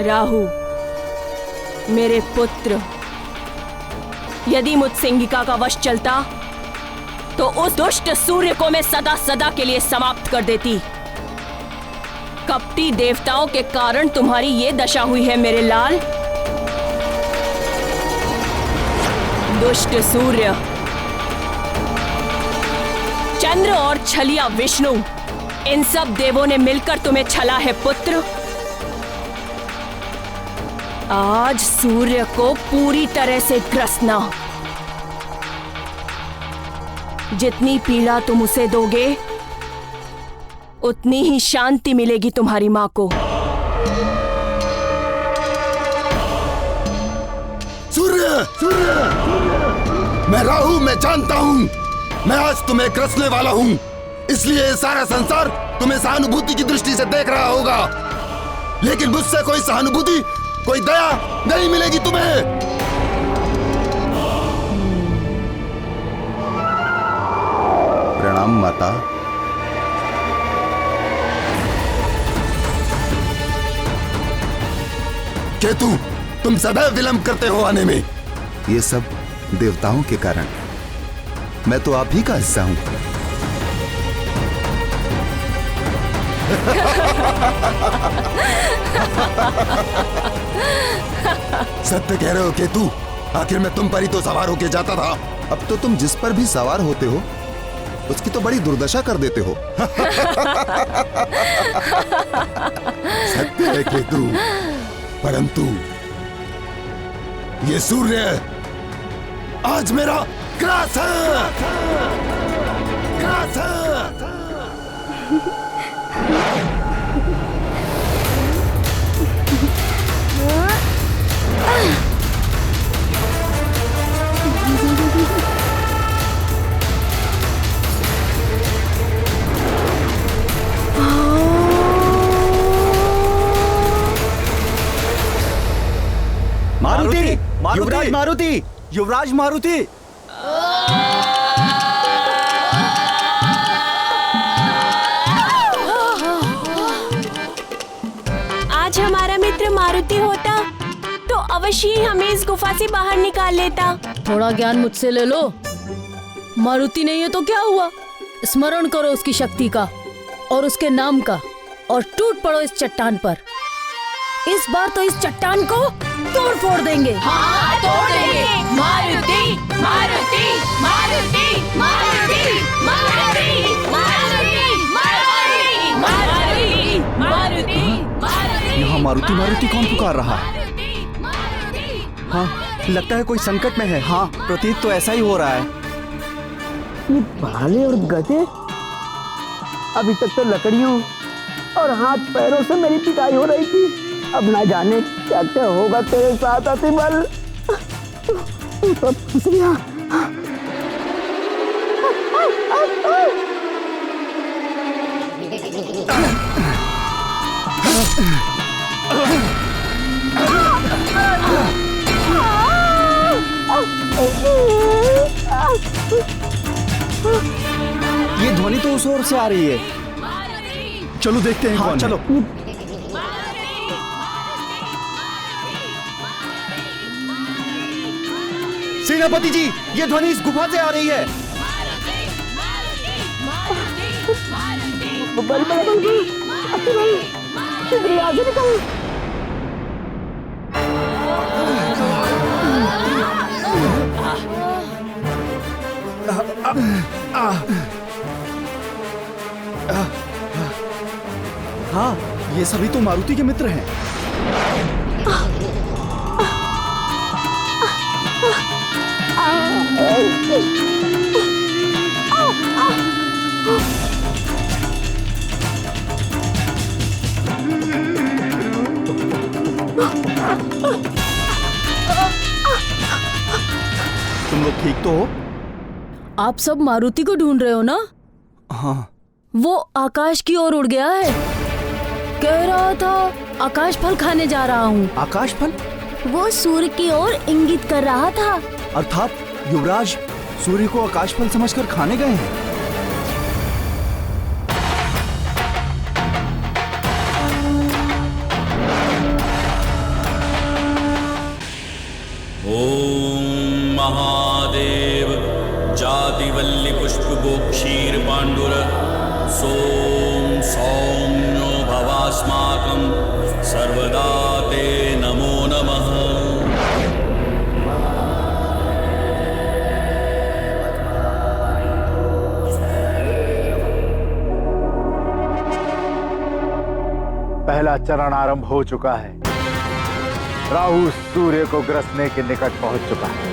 राहु, मेरे पुत्र, यदि मुझ सिंगिका का वश चलता तो उस दुष्ट सूर्य को मैं सदा सदा के लिए समाप्त कर देती। कपटी देवताओं के कारण तुम्हारी ये दशा हुई है मेरे लाल। दुष्ट सूर्य, चंद्र और छलिया विष्णु, इन सब देवों ने मिलकर तुम्हें छला है पुत्र। आज सूर्य को पूरी तरह से ग्रसना। जितनी पीड़ा तुम उसे दोगे उतनी ही शांति मिलेगी तुम्हारी मां को। सूर्य, सूर्य, मैं राहु, मैं जानता हूं मैं आज तुम्हें ग्रसने वाला हूं, इसलिए सारा संसार तुम्हें सहानुभूति की दृष्टि से देख रहा होगा, लेकिन मुझसे कोई सहानुभूति, कोई दया नहीं मिलेगी तुम्हें। प्रणाम माता। केतु, तुम सदैव विलंब करते हो आने में। ये सब देवताओं के कारण। मैं तो आप ही का हिस्सा हूं। सत्य कह रहे हो केतु, आखिर मैं तुम पर ही तो सवार होके जाता था। अब तो तुम जिस पर भी सवार होते हो उसकी तो बड़ी दुर्दशा कर देते हो। सत्य है केतु, परंतु ये सूर्य आज मेरा ग्रास है। ग्रास है। मारुति, युवराज मारुति, युवराज मारुति। आज हमारा मित्र मारुति होता तो अवश्य ही हमें इस गुफा से बाहर निकाल लेता। थोड़ा ज्ञान मुझसे ले लो। मारुति नहीं है तो क्या हुआ, स्मरण करो उसकी शक्ति का और उसके नाम का और टूट पड़ो इस चट्टान पर। इस बार तो इस चट्टान को तोड़ फोड़ देंगे। हाँ, तोड़ देंगे। मारुति, मारुति, मारुति, मारुति, मारुति, मारुति, मारुति, मारुति, मारुति। यहाँ मारुति मारुति कौन पुकार रहा है? हाँ, लगता है कोई संकट में है। हाँ, प्रतीत तो ऐसा ही हो रहा है। ये भाले और गधे अभी तक तो लकड़ियों और हाथ पैरों से मेरी पिटाई हो रही थी। अब ना जाने क्या क्या होगा तेरे साथ अतिबल। तू तो फंस गया। ये ध्वनि तो उस ओर से आ रही है। चलो देखते हैं। हाँ, चलो। सेनापति जी, ये ध्वनि इस गुफा से आ रही है। हाँ, ये सभी तो मारुति के मित्र हैं। तुम लोग ठीक तो हो? आप सब मारुति को ढूंढ रहे हो ना? हाँ। वो आकाश की ओर उड़ गया है। कह रहा था आकाश फल खाने जा रहा हूँ। आकाश फल? वो सूर्य की ओर इंगित कर रहा था। अर्थात युवराज सूर्य को आकाश फल समझकर खाने गए हैं। ओम महादेव जातिवल्ली पुष्पगो क्षीर पांडुर सोम सौम्यो भवास्माकं सर्वदा ते नमो नमः। पहला चरण आरंभ हो चुका है। राहु सूर्य को ग्रसने के निकट पहुंच चुका है।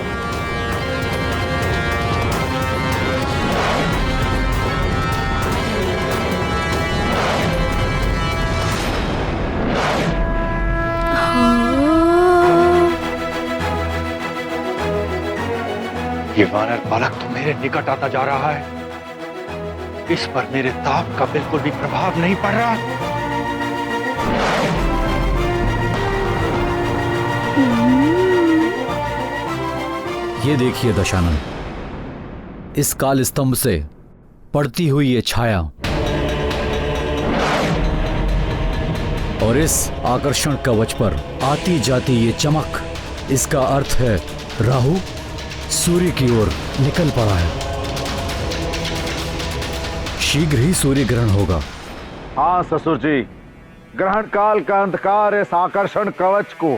ये वानर बालक तो मेरे निकट आता जा रहा है। इस पर मेरे ताप का बिल्कुल भी प्रभाव नहीं पड़ रहा। ये देखिए दशानन, इस काल स्तंभ से पड़ती हुई ये छाया और इस आकर्षण कवच पर आती जाती ये चमक, इसका अर्थ है राहु सूर्य की ओर निकल पड़ा है। शीघ्र ही सूर्य ग्रहण होगा। हाँ ससुर जी, ग्रहण काल का अंधकार इस आकर्षण कवच को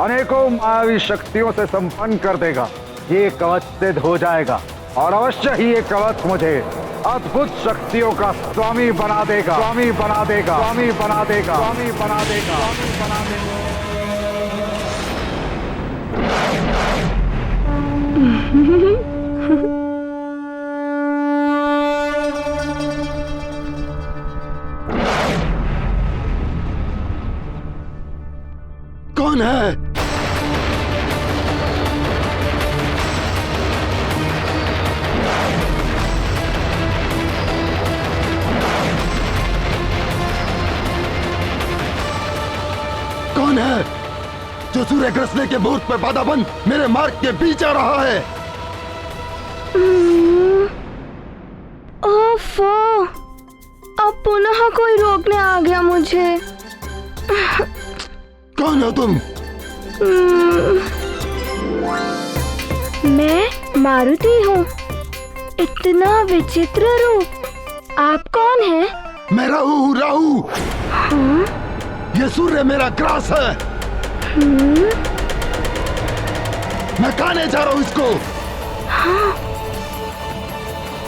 अनेकों मायावी शक्तियों से संपन्न कर देगा। ये कवच सिद्ध हो जाएगा और अवश्य ही ये कवच मुझे अद्भुत शक्तियों का स्वामी बना देगा, स्वामी बना देगा, स्वामी बना देगा, स्वामी बना देगा, स्वामी बना देगा। कौन है? कौन है? जो सूर्य ग्रसने के मुहूर्त पर बाधा बन मेरे मार्ग के बीच आ रहा है। ओफो, अब पुनः कोई रोकने आ गया मुझे। कौन हो तुम? मैं मारुति हूँ। इतना विचित्र रूप। आप कौन हैं? मैं राहु हूँ, राहु। हाँ? ये सूर्य मेरा ग्रास है। मैं खाने जा रहा हूँ इसको। हाँ।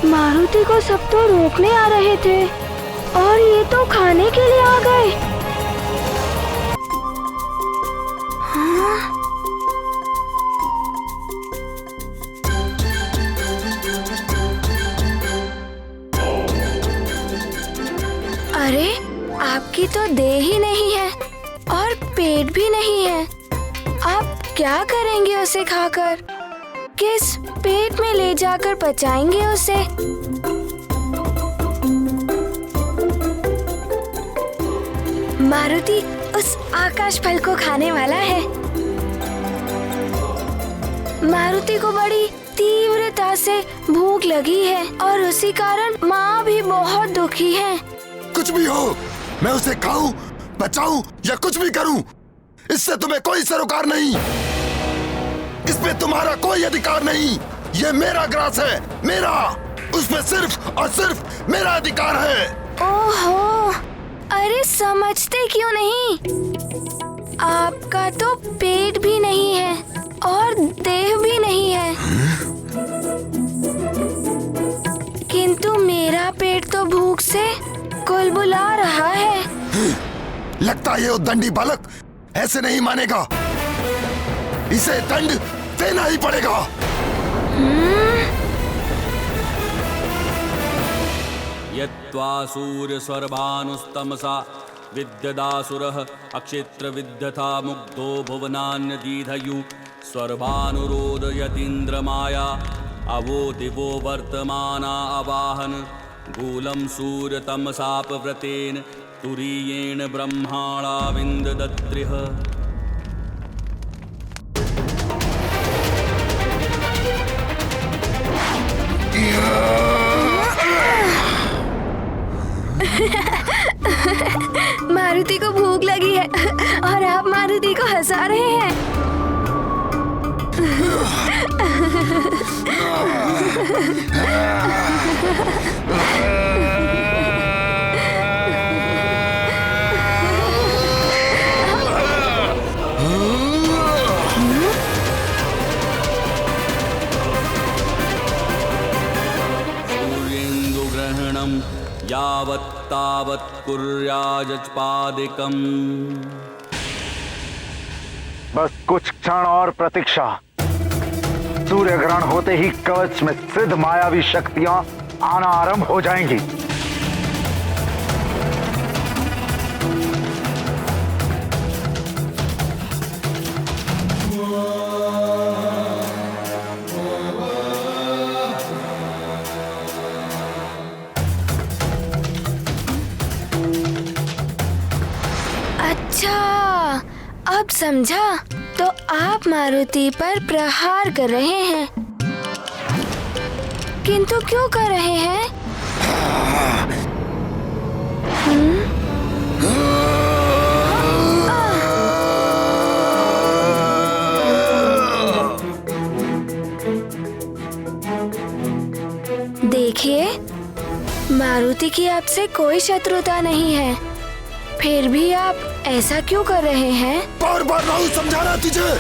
मारुति को सब तो रोकने आ रहे थे और ये तो खाने के लिए आ गए। हाँ? अरे, आपकी तो देह ही नहीं है और पेट भी नहीं है। आप क्या करेंगे उसे खाकर? किस पेट में ले जाकर पचाएंगे उसे? मारुति उस आकाश फल को खाने वाला है। मारुति को बड़ी तीव्रता से भूख लगी है और उसी कारण माँ भी बहुत दुखी है। कुछ भी हो, मैं उसे खाऊं, बचाऊं या कुछ भी करूं, इससे तुम्हें कोई सरोकार नहीं। इसमें तुम्हारा कोई अधिकार नहीं। ये मेरा ग्रास है, मेरा। उसमें सिर्फ और सिर्फ मेरा अधिकार है। ओहो, अरे समझते क्यों नहीं? आपका तो पेट भी नहीं है और देह भी नहीं है। किंतु मेरा पेट तो भूख से कुलबुला रहा है। लगता है ये उद्दंडी बालक ऐसे नहीं मानेगा। इसे दंड देना ही पड़ेगा। यत्वा सूर्य सर्वानुस्तमसा विद्यदासुरः अक्षेत्र विद्यथा मुग्धो भुवनान्यदीधयु सर्वानुरोदयतीन्द्रमाया अवो दिवो वर्तमाना अवाहन गूलं सूर्यतमसापव्रतेन तुरीयेण ब्रह्माणा विन्ददत्रिः। मारुति को भूख लगी है और आप मारुति को हंसा रहे हैं। सूर्येन्दुग्रहणं यावत् तावत् कुर्याजपादिकम्। बस कुछ क्षण और प्रतीक्षा। सूर्य ग्रहण होते ही कवच में सिद्ध मायावी शक्तियां आना आरंभ हो जाएंगी। अच्छा, अब समझा। तो आप मारुति पर प्रहार कर रहे हैं, किंतु क्यों कर रहे हैं? देखिए, मारुति की आपसे कोई शत्रुता नहीं है, फिर भी आप ऐसा क्यों कर रहे हैं? बार बार राहु समझाना तुझे।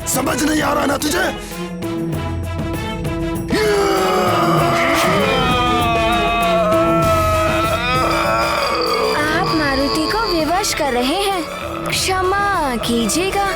समझ नहीं आ रहा ना तुझे? आप मारुति को विवश कर रहे हैं, क्षमा कीजिएगा।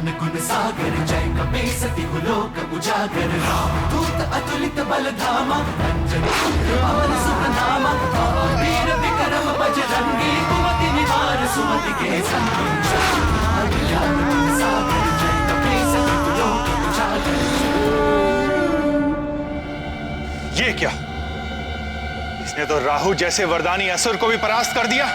ज्ञान गुण सागर जय कपीसति लोक उजागर रामदूत अतुलित बल धामा अंजनी पुत्र पवन सुत नामा वीर विक्रम बजरंगी कुमति निवार सुमति के संगी ज्ञान गुण सागर जय कपीसति लोक उजागर। ये क्या? इसने तो राहु जैसे वरदानी असुर को भी परास्त कर दिया।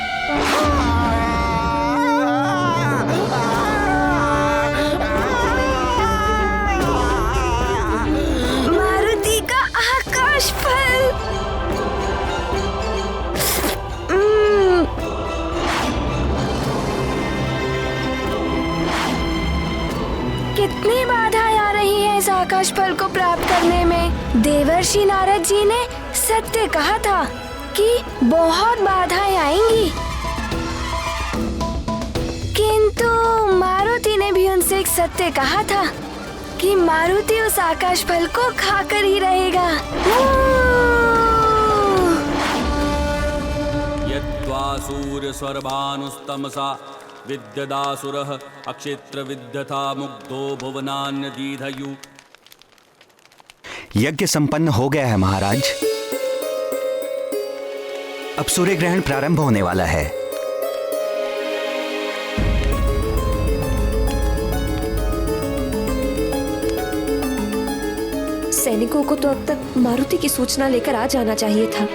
मारुति का आकाश फल। कितनी बाधाएं आ रही है इस आकाश फल को प्राप्त करने में। देवर्षि नारद जी ने सत्य कहा था कि बहुत बाधाएं आएंगी, किंतु मारुति ने भी उनसे एक सत्य कहा था कि मारुति उस आकाश फल को खाकर ही रहेगा। यद्वा सूर्य सर्वानुस्तमसा विद्यदासुरः अक्षेत्र विद्यथा मुग्धो भुवनान्य दीधयु। यज्ञ संपन्न हो गया है महाराज। अब सूर्य ग्रहण प्रारंभ होने वाला है। सैनिकों को तो अब तक मारुति की सूचना लेकर आ जाना चाहिए था।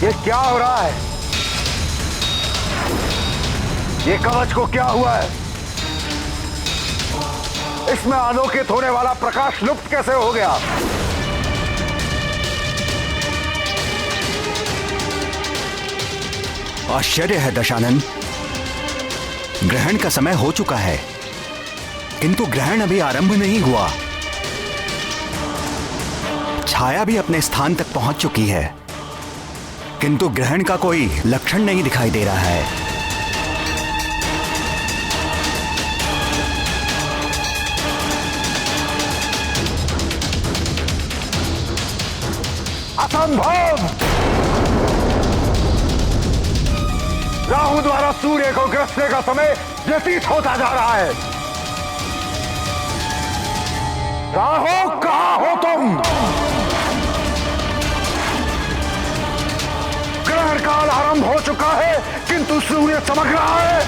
ये क्या हो रहा है? ये कवच को क्या हुआ है? इसमें आलोकित होने वाला प्रकाश लुप्त कैसे हो गया? आश्चर्य है दशानन। ग्रहण का समय हो चुका है, किंतु ग्रहण अभी आरंभ नहीं हुआ। छाया भी अपने स्थान तक पहुंच चुकी है, किंतु ग्रहण का कोई लक्षण नहीं दिखाई दे रहा है। असंभव! राहु द्वारा सूर्य को ग्रसने का समय व्यतीत होता जा रहा है। राहु, कहां हो तुम? ग्रहण काल आरंभ हो चुका है, किंतु सूर्य चमक रहा है।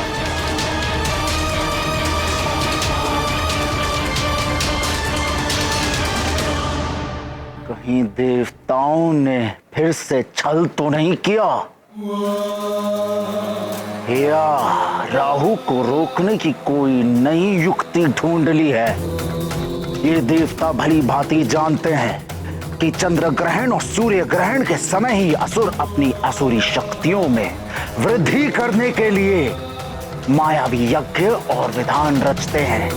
कहीं देवताओं ने फिर से छल तो नहीं किया, या राहु को रोकने की कोई नई युक्ति ढूंढ ली है। ये देवता भली भांति जानते हैं कि चंद्र ग्रहण और सूर्य ग्रहण के समय ही असुर अपनी असुरी शक्तियों में वृद्धि करने के लिए मायावी यज्ञ और विधान रचते हैं।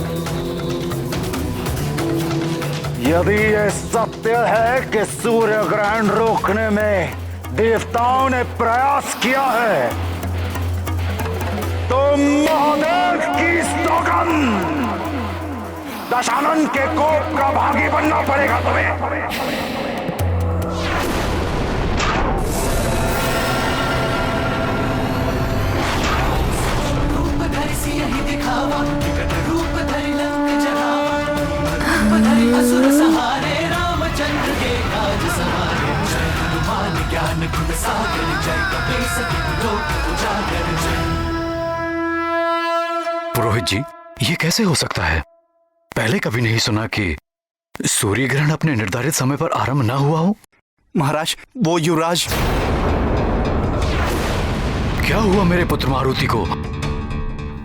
यदि यह सत्य है कि सूर्य ग्रहण रोकने में देवताओं ने प्रयास किया है, तो महादेव की सौगंध, दशानन के कोप का भागी बनना पड़ेगा तुम्हें। दिखावा विकट रूप धरि लंक जरावा, रूप धरि असुर सहारे रामचंद्र के काज सवारे। जय हनुमान ज्ञान गुण सागर जय कपीसति लोक उजागर जय। पुरोहित जी, ये कैसे हो सकता है? पहले कभी नहीं सुना कि सूर्य ग्रहण अपने निर्धारित समय पर आरंभ न हुआ हो। महाराज, वो युवराज। क्या हुआ मेरे पुत्र मारुति को?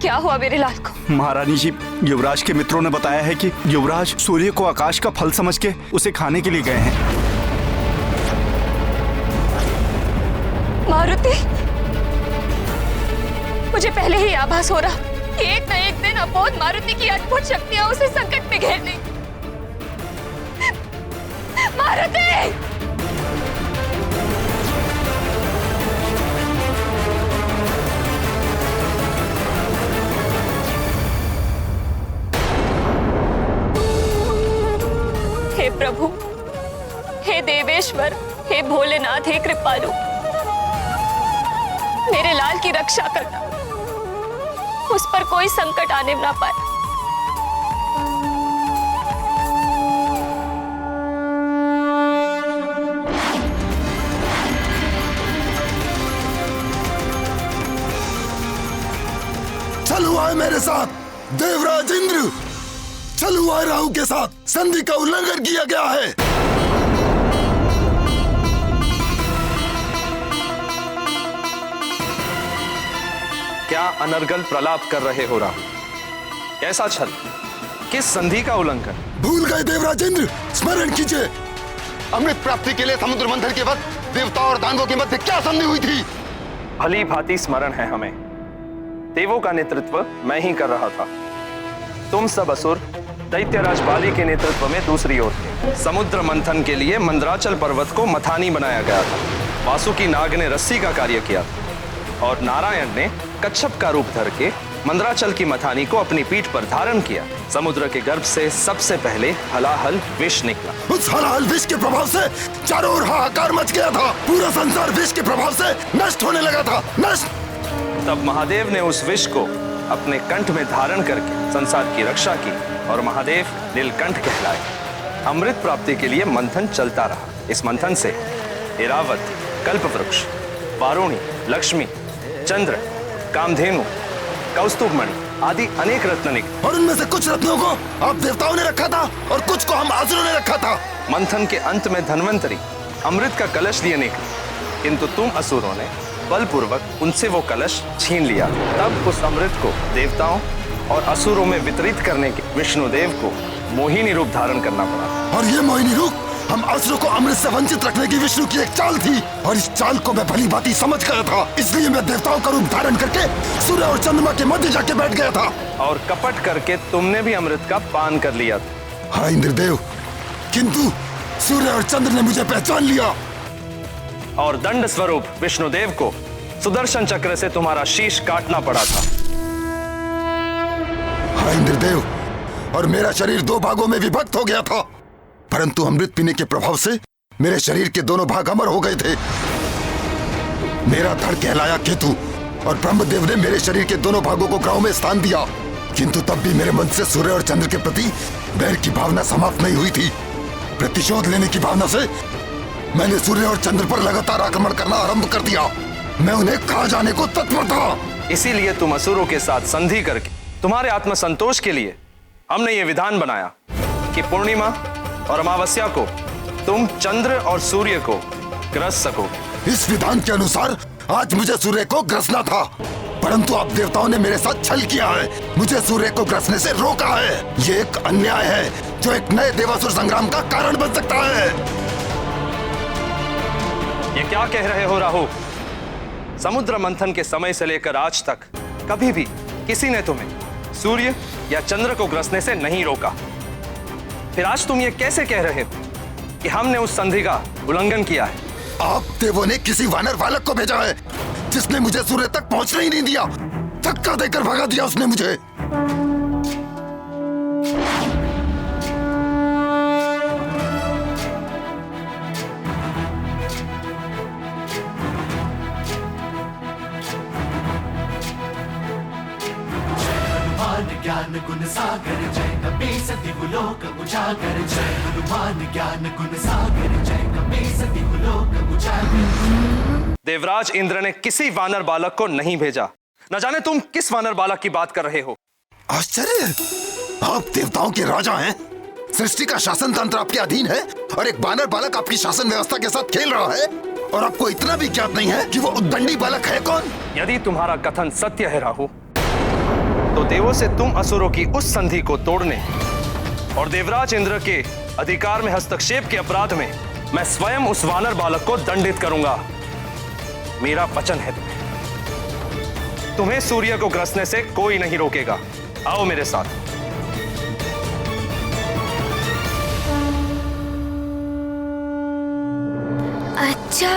क्या हुआ मेरे लाल को? महारानी जी, युवराज के मित्रों ने बताया है कि युवराज सूर्य को आकाश का फल समझ के उसे खाने के लिए गए हैं। मारुति, मुझे पहले ही आभास हो रहा कि एक न एक दिन अबोध मारुति की अद्भुत शक्तियां उसे संकट में घेर लेंगी। मारुति! हे प्रभु, हे देवेश्वर, हे भोलेनाथ, हे कृपालु, मेरे लाल की रक्षा करना, उस पर कोई संकट आने ना पाए। चल हुआ है मेरे साथ देवराज इंद्र, चल हुआ है राहु के साथ, संधि का उल्लंघन किया गया है। क्या अनर्गल प्रलाप कर रहे हो राहु? कैसा छल? किस संधि का उल्लंघन? भूल गए देवराज इंद्र, स्मरण कीजिए। अमृत प्राप्ति के लिए समुद्र मंथन के वक्त देवताओं और दानवों के मध्य क्या संधि हुई थी? भली भांति स्मरण है हमें। देवों का नेतृत्व मैं ही कर रहा था। तुम सब असुर दैत्यराज बाली के नेतृत्व में दूसरी ओर थे। समुद्र मंथन के लिए मंदराचल पर्वत को मथानी बनाया गया था। वासुकी नाग ने रस्सी का कार्य किया था और नारायण ने कच्छप का रूप धर के मंदराचल की मथानी को अपनी पीठ पर धारण किया। समुद्र के गर्भ से सबसे पहले हलाहल विष निकला। उस हलाहल विष के प्रभाव से चारों ओर हाहाकार मच गया था। पूरा संसार विष के प्रभाव से नष्ट होने लगा था। नष्ट। तब महादेव ने उस विष को अपने कंठ में धारण करके संसार की रक्षा की और महादेव नीलकंठ कहलाए। अमृत प्राप्ति के लिए मंथन चलता रहा। इस मंथन से ऐरावत, कल्पवृक्ष, वारुणी, लक्ष्मी, चंद्र, कामधेनु, कौस्तुभमणि आदि अनेक रत्न निकले। और उनमें से कुछ रत्नों को आप देवताओं ने रखा था और कुछ को हम असुरों ने रखा था। मंथन के अंत में धन्वंतरी अमृत का कलश लिए निकले, किंतु तुम असुरों ने बलपूर्वक उनसे वो कलश छीन लिया। तब उस अमृत को देवताओं और असुरों में वितरित करने के विष्णुदेव को मोहिनी रूप धारण करना पड़ा। और ये मोहिनी रूप हम असुरों को अमृत से वंचित रखने की विष्णु की एक चाल थी और इस चाल को मैं भली भांति समझ गया था। इसलिए मैं देवताओं का रूप धारण करके सूर्य और चंद्रमा के मध्य जाके बैठ गया था। और कपट करके तुमने भी अमृत का पान कर लिया था। हाँ इंद्रदेव, किंतु सूर्य और चंद्र ने मुझे पहचान लिया और दंड स्वरूप विष्णुदेव को सुदर्शन चक्र से तुम्हारा शीश काटना पड़ा था। हाँ इंद्रदेव, और मेरा शरीर दो भागों में विभक्त हो गया था, परंतु अमृत पीने के प्रभाव से मेरे शरीर के दोनों भाग अमर हो गए थे। मेरा धड़ कहलाया केतु और ब्रह्मदेव ने मेरे शरीर के दोनों भागों को ग्रहों में स्थान दिया, किंतु तब भी मेरे मन से सूर्य और चंद्र के प्रति बैर की भावना समाप्त नहीं हुई थी। प्रतिशोध लेने की भावना से मैंने सूर्य और चंद्र पर लगातार आक्रमण करना आरंभ कर दिया। मैं उन्हें खा जाने को तत्पर था। इसीलिए तुम असुरों के साथ संधि करके तुम्हारे आत्मसंतोष के लिए हमने ये विधान बनाया कि पूर्णिमा और अमावस्या को तुम चंद्र और सूर्य को ग्रस सकोगे। इस विधान के अनुसार आज मुझे सूर्य को ग्रसना था, परंतु आप देवताओं ने मेरे साथ छल किया है, मुझे सूर्य को ग्रसने से रोका है। ये एक अन्याय है जो एक नए देवासुर संग्राम का कारण बन सकता है। ये क्या कह रहे हो राहु? समुद्र मंथन के समय से लेकर आज तक कभी भी किसी ने तुम्हें सूर्य या चंद्र को ग्रसने से नहीं रोका। फिर आज तुम ये कैसे कह रहे हो कि हमने उस संधि का उल्लंघन किया है? आप देवों ने किसी वानर बालक को भेजा है जिसने मुझे सूर्य तक पहुंचने ही नहीं दिया। धक्का देकर भगा दिया उसने मुझे। ज्ञान गुण सागर जय कपीस दिवलोक उजागर, जय हनुमान ज्ञान गुण सागर जय कपीस दिवलोक उजागर। देवराज इंद्र ने किसी वानर बालक को नहीं भेजा। न जाने तुम किस वानर बालक की बात कर रहे हो। आश्चर्य, आप देवताओं के राजा हैं, सृष्टि का शासन तंत्र आपके अधीन है और एक वानर बालक आपकी शासन व्यवस्था के साथ खेल रहा है और आपको इतना भी ज्ञात नहीं है कि वो उद्दंडी बालक है कौन। यदि तुम्हारा कथन सत्य है राहु, तो देवों से तुम असुरों की उस संधि को तोड़ने और देवराज इंद्र के अधिकार में हस्तक्षेप के अपराध में मैं स्वयं उस वानर बालक को दंडित करूंगा। मेरा वचन है तुम्हें सूर्य को ग्रसने से कोई नहीं रोकेगा। आओ मेरे साथ। अच्छा,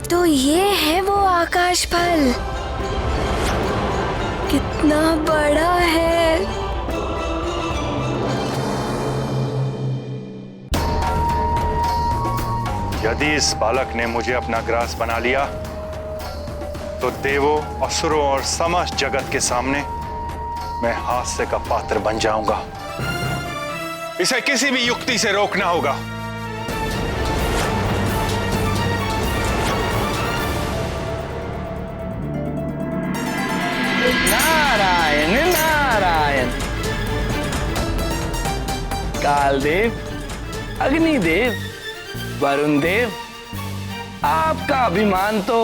तो ये है वो आकाश फल। कितना बड़ा है। यदि इस बालक ने मुझे अपना ग्रास बना लिया तो देवों, असुरों और समस्त जगत के सामने मैं हास्य का पात्र बन जाऊंगा। इसे किसी भी युक्ति से रोकना होगा। नारायण नारायण। कालदेव, अग्निदेव, वरुण देव, आपका अभिमान तो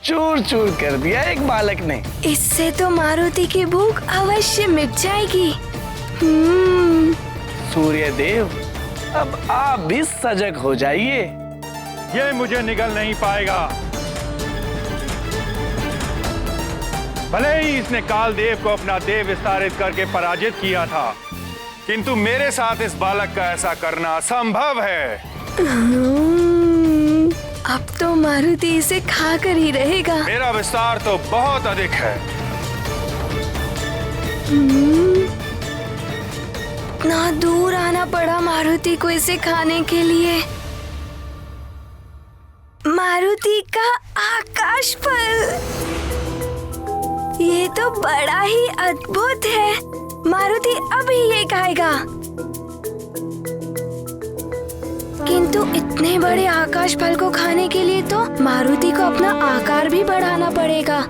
चूर चूर कर दिया एक बालक ने। इससे तो मारुति की भूख अवश्य मिट जाएगी। सूर्य देव, अब आप भी सजग हो जाइए। ये मुझे निगल नहीं पाएगा। भले ही इसने कालदेव को अपना देव विस्तारित करके पराजित किया था, किंतु मेरे साथ इस बालक का ऐसा करना असंभव है। अब तो मारुति इसे खाकर ही रहेगा। मेरा विस्तार तो बहुत अधिक है। इतना दूर आना पड़ा मारुति को इसे खाने के लिए। मारुति का आकाश फल, ये तो बड़ा ही अद्भुत है। मारुति अभी ये खाएगा। किंतु इतने बड़े आकाश फल को खाने के लिए तो मारुति को अपना आकार भी बढ़ाना पड़ेगा।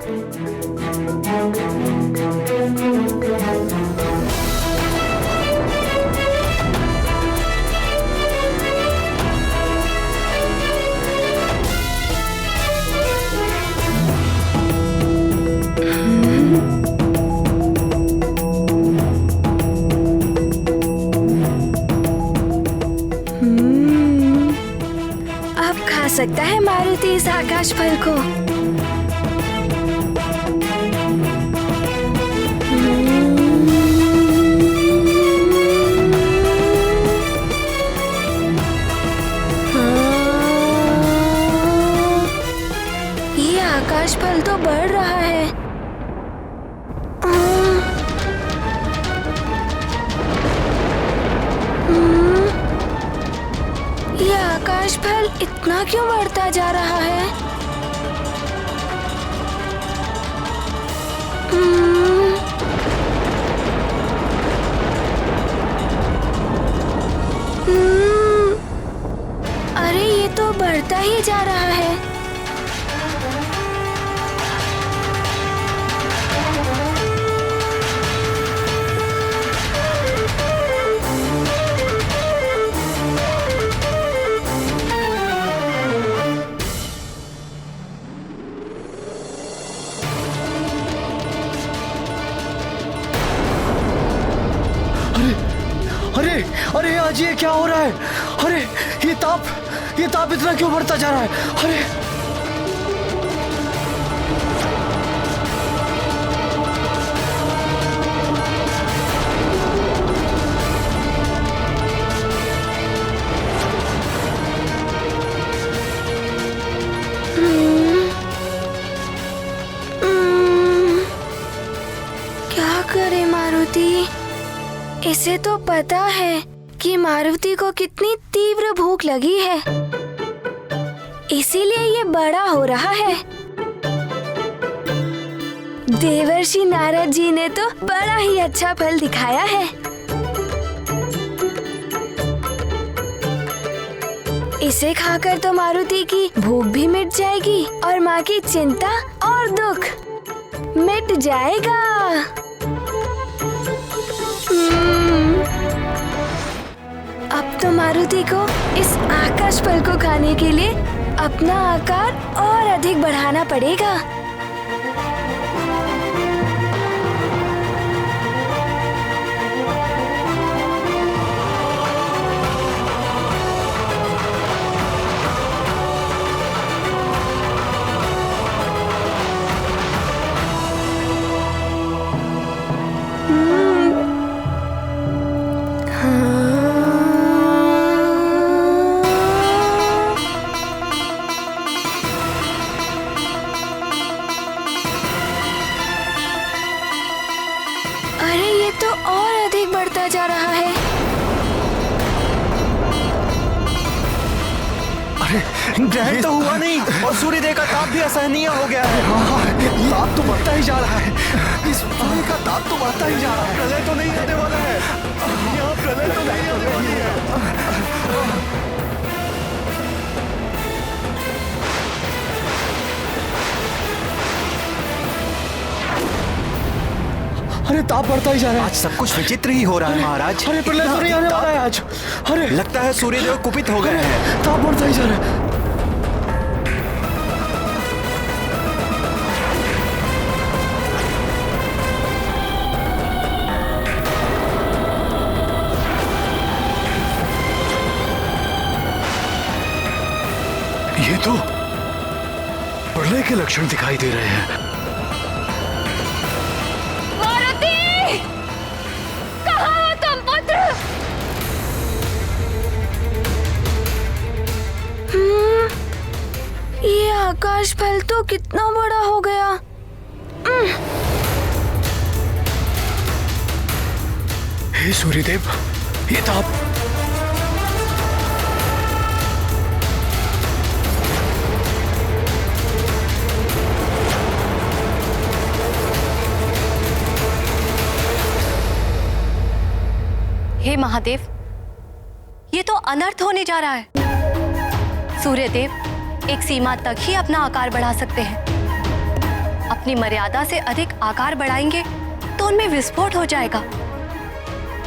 सकता है मारुति इस आकाश फल को। ये आकाश फल तो बढ़ रहा है। ये आकाश फल इतना क्यों बढ़ता जा रहा है? अरे ये तो बढ़ता ही जा रहा है। अरे आज ये क्या हो रहा है? अरे ये ताप इतना क्यों बढ़ता जा रहा है? अरे क्या करे मारुति? इसे तो पता है कि मारुति को कितनी तीव्र भूख लगी है, इसीलिए ये बड़ा हो रहा है। देवर्षि नारद जी ने तो बड़ा ही अच्छा फल दिखाया है। इसे खाकर तो मारुति की भूख भी मिट जाएगी और माँ की चिंता और दुख मिट जाएगा। अब तो मारुति को इस आकाश फल को खाने के लिए अपना आकार और अधिक बढ़ाना पड़ेगा। ग्रहण तो हुआ नहीं और सूर्यदेव का ताप भी असहनीय हो गया है। ताप तो बढ़ता ही जा रहा है। इस सूर्य का ताप तो बढ़ता ही जा रहा है। प्रलय तो नहीं आने वाला है। यहाँ प्रलय तो नहीं आने वाली है। अरे ताप बढ़ता ही जा रहा है। आज सब कुछ विचित्र ही हो रहा है महाराज। अरे प्रलय तो नहीं आने वाला है आज। अरे लगता है सूर्यदेव कुपित हो गए हैं। ताप बढ़ता ही जा रहा है। ये तो प्रलय के लक्षण दिखाई दे रहे हैं। ये आकाश फल तो कितना बड़ा हो गया। हे सूर्यदेव, ये ताप हे महादेव, ये तो अनर्थ होने जा रहा है। सूर्यदेव एक सीमा तक ही अपना आकार बढ़ा सकते हैं। अपनी मर्यादा से अधिक आकार बढ़ाएंगे तो उनमें विस्फोट हो जाएगा।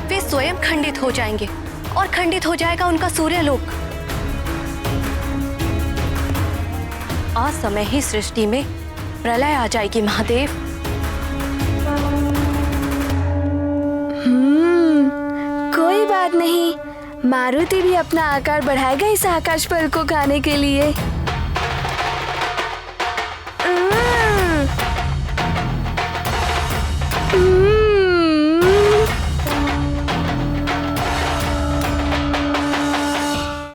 वे स्वयं खंडित हो जाएंगे और खंडित हो जाएगा उनका सूर्यलोक। असमय ही सृष्टि में प्रलय आ जाएगी महादेव। कोई बात नहीं, मारुति भी अपना आकार बढ़ाएगा इस आकाश फल को खाने के लिए।